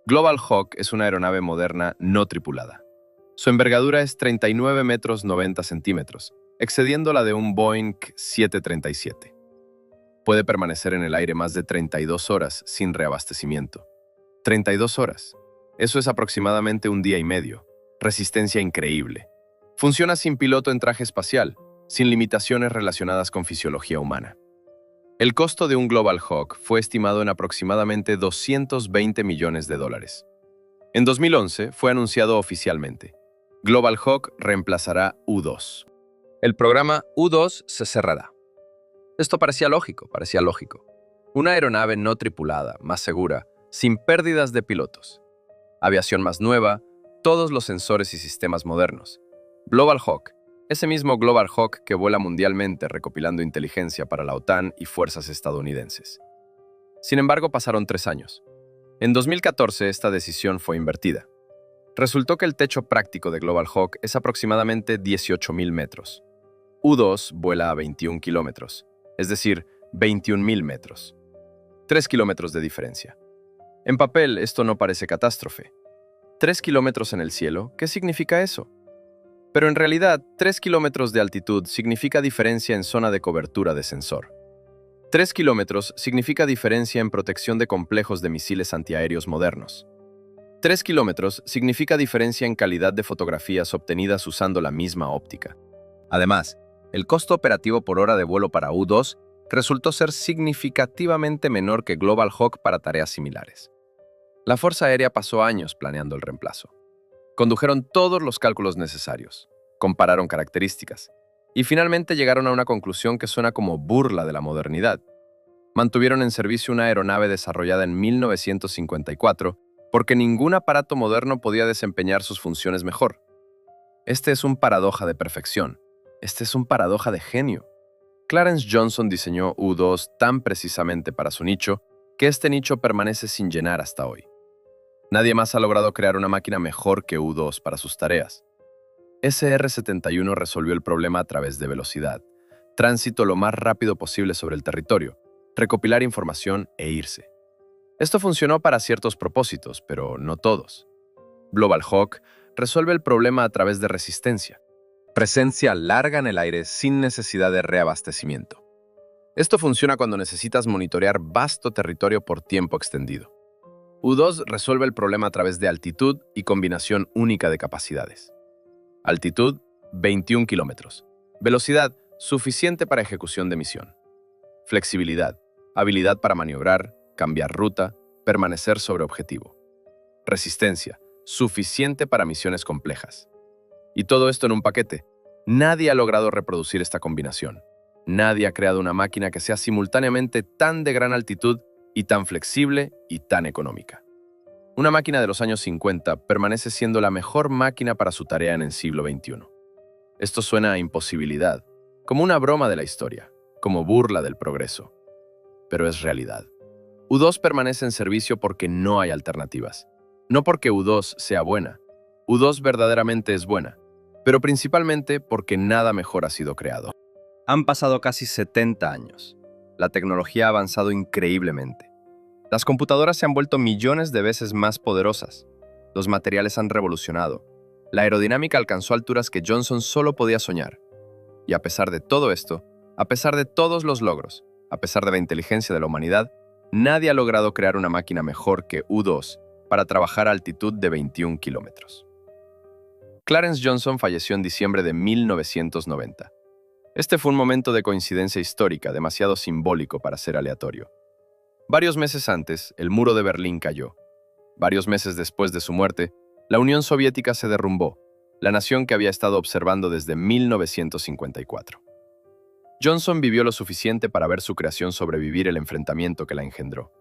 Speaker 1: Global Hawk es una aeronave moderna no tripulada. Su envergadura es 39 metros 90 centímetros, excediendo la de un Boeing 737. Puede permanecer en el aire más de 32 horas sin reabastecimiento. 32 horas. Eso es aproximadamente un día y medio. Resistencia increíble. Funciona sin piloto en traje espacial, sin limitaciones relacionadas con fisiología humana. El costo de un Global Hawk fue estimado en aproximadamente $220 millones. En 2011 fue anunciado oficialmente. Global Hawk reemplazará U-2. El programa U-2 se cerrará. Esto parecía lógico. Una aeronave no tripulada, más segura, sin pérdidas de pilotos. Aviación más nueva, todos los sensores y sistemas modernos. Global Hawk, ese mismo Global Hawk que vuela mundialmente recopilando inteligencia para la OTAN y fuerzas estadounidenses. Sin embargo, pasaron 3 años. En 2014, esta decisión fue invertida. Resultó que el techo práctico de Global Hawk es aproximadamente 18.000 metros. U-2 vuela a 21 kilómetros, es decir, 21.000 metros. 3 kilómetros de diferencia. En papel, esto no parece catástrofe. 3 kilómetros en el cielo, ¿qué significa eso? Pero en realidad, 3 kilómetros de altitud significa diferencia en zona de cobertura de sensor. 3 kilómetros significa diferencia en protección de complejos de misiles antiaéreos modernos. 3 kilómetros significa diferencia en calidad de fotografías obtenidas usando la misma óptica. Además, el costo operativo por hora de vuelo para U-2 resultó ser significativamente menor que Global Hawk para tareas similares. La Fuerza Aérea pasó años planeando el reemplazo. Condujeron todos los cálculos necesarios, compararon características, y finalmente llegaron a una conclusión que suena como burla de la modernidad. Mantuvieron en servicio una aeronave desarrollada en 1954 porque ningún aparato moderno podía desempeñar sus funciones mejor. Este es un paradoja de perfección. Este es un paradoja de genio. Clarence Johnson diseñó U-2 tan precisamente para su nicho que este nicho permanece sin llenar hasta hoy. Nadie más ha logrado crear una máquina mejor que U-2 para sus tareas. SR-71 resolvió el problema a través de velocidad, tránsito lo más rápido posible sobre el territorio, recopilar información e irse. Esto funcionó para ciertos propósitos, pero no todos. Global Hawk resuelve el problema a través de resistencia. Presencia larga en el aire sin necesidad de reabastecimiento. Esto funciona cuando necesitas monitorear vasto territorio por tiempo extendido. U-2 resuelve el problema a través de altitud y combinación única de capacidades. Altitud, 21 kilómetros. Velocidad, suficiente para ejecución de misión. Flexibilidad, habilidad para maniobrar, cambiar ruta, permanecer sobre objetivo. Resistencia, suficiente para misiones complejas. Y todo esto en un paquete. Nadie ha logrado reproducir esta combinación. Nadie ha creado una máquina que sea simultáneamente tan de gran altitud y tan flexible y tan económica. Una máquina de los años 50 permanece siendo la mejor máquina para su tarea en el siglo XXI. Esto suena a imposibilidad, como una broma de la historia, como burla del progreso. Pero es realidad. U-2 permanece en servicio porque no hay alternativas. No porque U-2 sea buena. U-2 verdaderamente es buena, pero principalmente porque nada mejor ha sido creado. Han pasado casi 70 años. La tecnología ha avanzado increíblemente. Las computadoras se han vuelto millones de veces más poderosas. Los materiales han revolucionado. La aerodinámica alcanzó alturas que Johnson solo podía soñar. Y a pesar de todo esto, a pesar de todos los logros, a pesar de la inteligencia de la humanidad, nadie ha logrado crear una máquina mejor que U-2 para trabajar a altitud de 21 kilómetros. Clarence Johnson falleció en diciembre de 1990. Este fue un momento de coincidencia histórica demasiado simbólico para ser aleatorio. Varios meses antes, el muro de Berlín cayó. Varios meses después de su muerte, la Unión Soviética se derrumbó, la nación que había estado observando desde 1954. Johnson vivió lo suficiente para ver su creación sobrevivir el enfrentamiento que la engendró.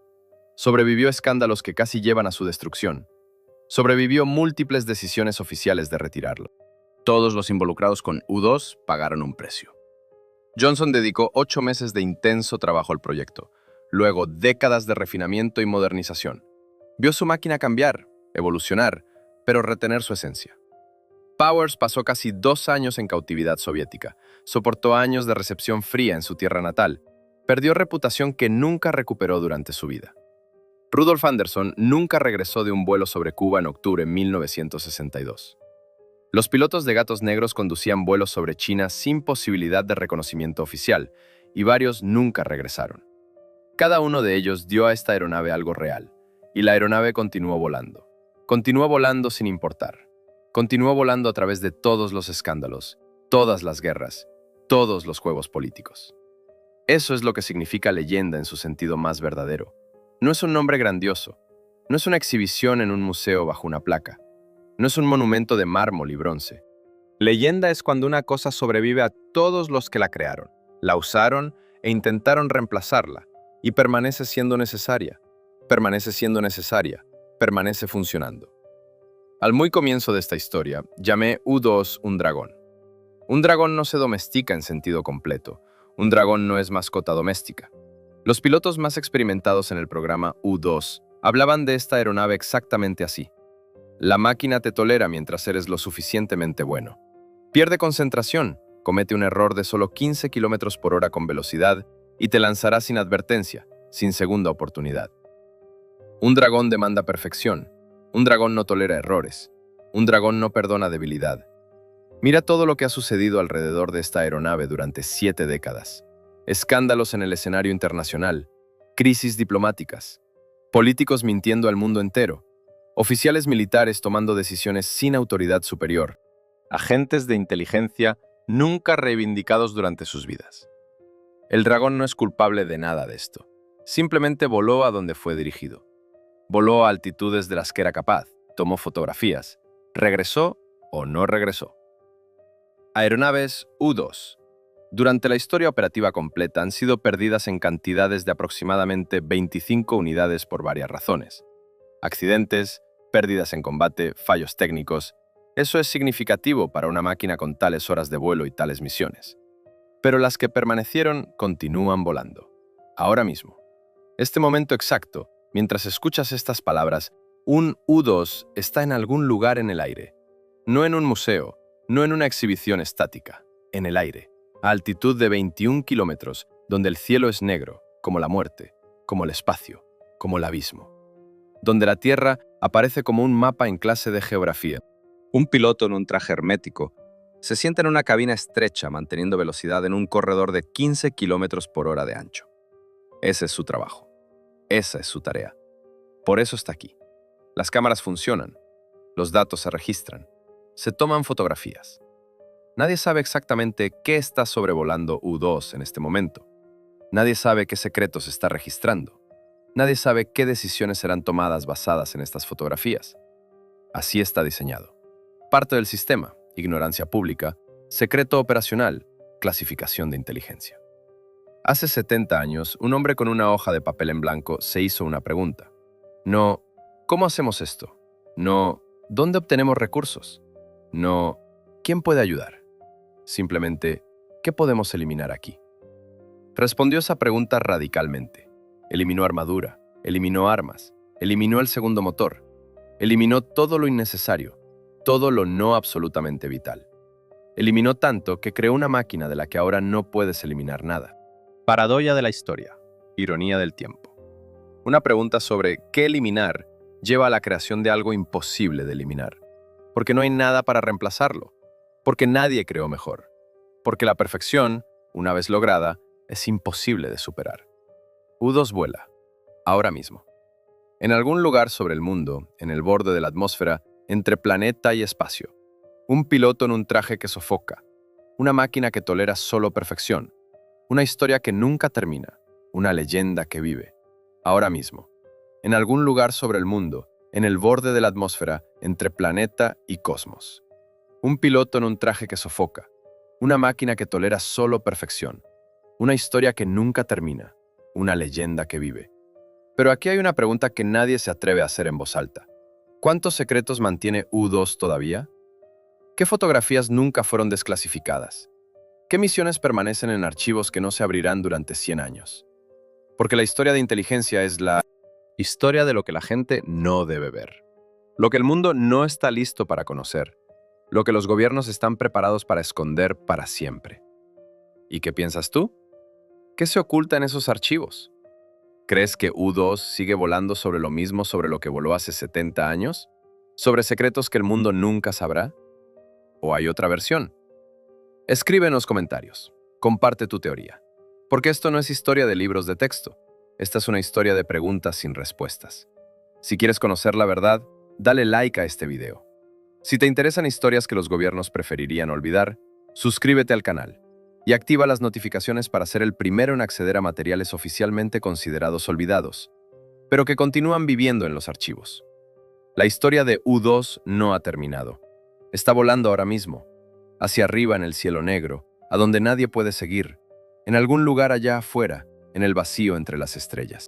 Speaker 1: Sobrevivió escándalos que casi llevan a su destrucción. Sobrevivió múltiples decisiones oficiales de retirarlo. Todos los involucrados con U-2 pagaron un precio. Johnson dedicó 8 meses de intenso trabajo al proyecto, luego décadas de refinamiento y modernización. Vio su máquina cambiar, evolucionar, pero retener su esencia. Powers pasó casi 2 años en cautividad soviética, soportó años de recepción fría en su tierra natal, perdió reputación que nunca recuperó durante su vida. Rudolf Anderson nunca regresó de un vuelo sobre Cuba en octubre de 1962. Los pilotos de gatos negros conducían vuelos sobre China sin posibilidad de reconocimiento oficial, y varios nunca regresaron. Cada uno de ellos dio a esta aeronave algo real, y la aeronave continuó volando. Continuó volando sin importar. Continuó volando a través de todos los escándalos, todas las guerras, todos los juegos políticos. Eso es lo que significa leyenda en su sentido más verdadero. No es un nombre grandioso, no es una exhibición en un museo bajo una placa, no es un monumento de mármol y bronce. Leyenda es cuando una cosa sobrevive a todos los que la crearon, la usaron e intentaron reemplazarla, y permanece siendo necesaria, permanece funcionando. Al muy comienzo de esta historia, llamé U2 un dragón. Un dragón no se domestica en sentido completo. Un dragón no es mascota doméstica. Los pilotos más experimentados en el programa U2 hablaban de esta aeronave exactamente así. La máquina te tolera mientras eres lo suficientemente bueno. Pierde concentración, comete un error de solo 15 km/h con velocidad y te lanzará sin advertencia, sin segunda oportunidad. Un dragón demanda perfección. Un dragón no tolera errores. Un dragón no perdona debilidad. Mira todo lo que ha sucedido alrededor de esta aeronave durante 7 décadas. Escándalos en el escenario internacional, crisis diplomáticas, políticos mintiendo al mundo entero, oficiales militares tomando decisiones sin autoridad superior, agentes de inteligencia nunca reivindicados durante sus vidas. El dragón no es culpable de nada de esto. Simplemente voló a donde fue dirigido. Voló a altitudes de las que era capaz, tomó fotografías, regresó o no regresó. Aeronaves U-2. Durante la historia operativa completa han sido perdidas en cantidades de aproximadamente 25 unidades por varias razones. Accidentes, pérdidas en combate, fallos técnicos. Eso es significativo para una máquina con tales horas de vuelo y tales misiones. Pero las que permanecieron continúan volando. Ahora mismo. Este momento exacto, mientras escuchas estas palabras, un U-2 está en algún lugar en el aire. No en un museo, no en una exhibición estática, en el aire, a altitud de 21 kilómetros, donde el cielo es negro, como la muerte, como el espacio, como el abismo. Donde la Tierra aparece como un mapa en clase de geografía. Un piloto en un traje hermético se sienta en una cabina estrecha manteniendo velocidad en un corredor de 15 km/h de ancho. Ese es su trabajo. Esa es su tarea. Por eso está aquí. Las cámaras funcionan. Los datos se registran. Se toman fotografías. Nadie sabe exactamente qué está sobrevolando U-2 en este momento. Nadie sabe qué secretos está registrando. Nadie sabe qué decisiones serán tomadas basadas en estas fotografías. Así está diseñado. Parte del sistema, ignorancia pública, secreto operacional, clasificación de inteligencia. Hace 70 años, un hombre con una hoja de papel en blanco se hizo una pregunta. No, ¿cómo hacemos esto? No, ¿dónde obtenemos recursos? No, ¿quién puede ayudar? Simplemente, ¿qué podemos eliminar aquí? Respondió esa pregunta radicalmente. Eliminó armadura, eliminó armas, eliminó el segundo motor, eliminó todo lo innecesario, todo lo no absolutamente vital. Eliminó tanto que creó una máquina de la que ahora no puedes eliminar nada. Paradoja de la historia, ironía del tiempo. Una pregunta sobre qué eliminar lleva a la creación de algo imposible de eliminar, porque no hay nada para reemplazarlo, porque nadie creó mejor, porque la perfección, una vez lograda, es imposible de superar. U-2 vuela, ahora mismo. En algún lugar sobre el mundo, en el borde de la atmósfera, entre planeta y espacio. Un piloto en un traje que sofoca, una máquina que tolera solo perfección, una historia que nunca termina, una leyenda que vive, ahora mismo. En algún lugar sobre el mundo, en el borde de la atmósfera, entre planeta y cosmos. Un piloto en un traje que sofoca, una máquina que tolera solo perfección, una historia que nunca termina, una leyenda que vive. Pero aquí hay una pregunta que nadie se atreve a hacer en voz alta. ¿Cuántos secretos mantiene U-2 todavía? ¿Qué fotografías nunca fueron desclasificadas? ¿Qué misiones permanecen en archivos que no se abrirán durante 100 años? Porque la historia de inteligencia es la historia de lo que la gente no debe ver, lo que el mundo no está listo para conocer, lo que los gobiernos están preparados para esconder para siempre. ¿Y qué piensas tú? ¿Qué se oculta en esos archivos? ¿Crees que U-2 sigue volando sobre lo mismo sobre lo que voló hace 70 años? ¿Sobre secretos que el mundo nunca sabrá? ¿O hay otra versión? Escribe en los comentarios. Comparte tu teoría. Porque esto no es historia de libros de texto. Esta es una historia de preguntas sin respuestas. Si quieres conocer la verdad, dale like a este video. Si te interesan historias que los gobiernos preferirían olvidar, suscríbete al canal y activa las notificaciones para ser el primero en acceder a materiales oficialmente considerados olvidados, pero que continúan viviendo en los archivos. La historia de U-2 no ha terminado. Está volando ahora mismo. hacia arriba en el cielo negro, a donde nadie puede seguir, en algún lugar allá afuera, en el vacío entre las estrellas.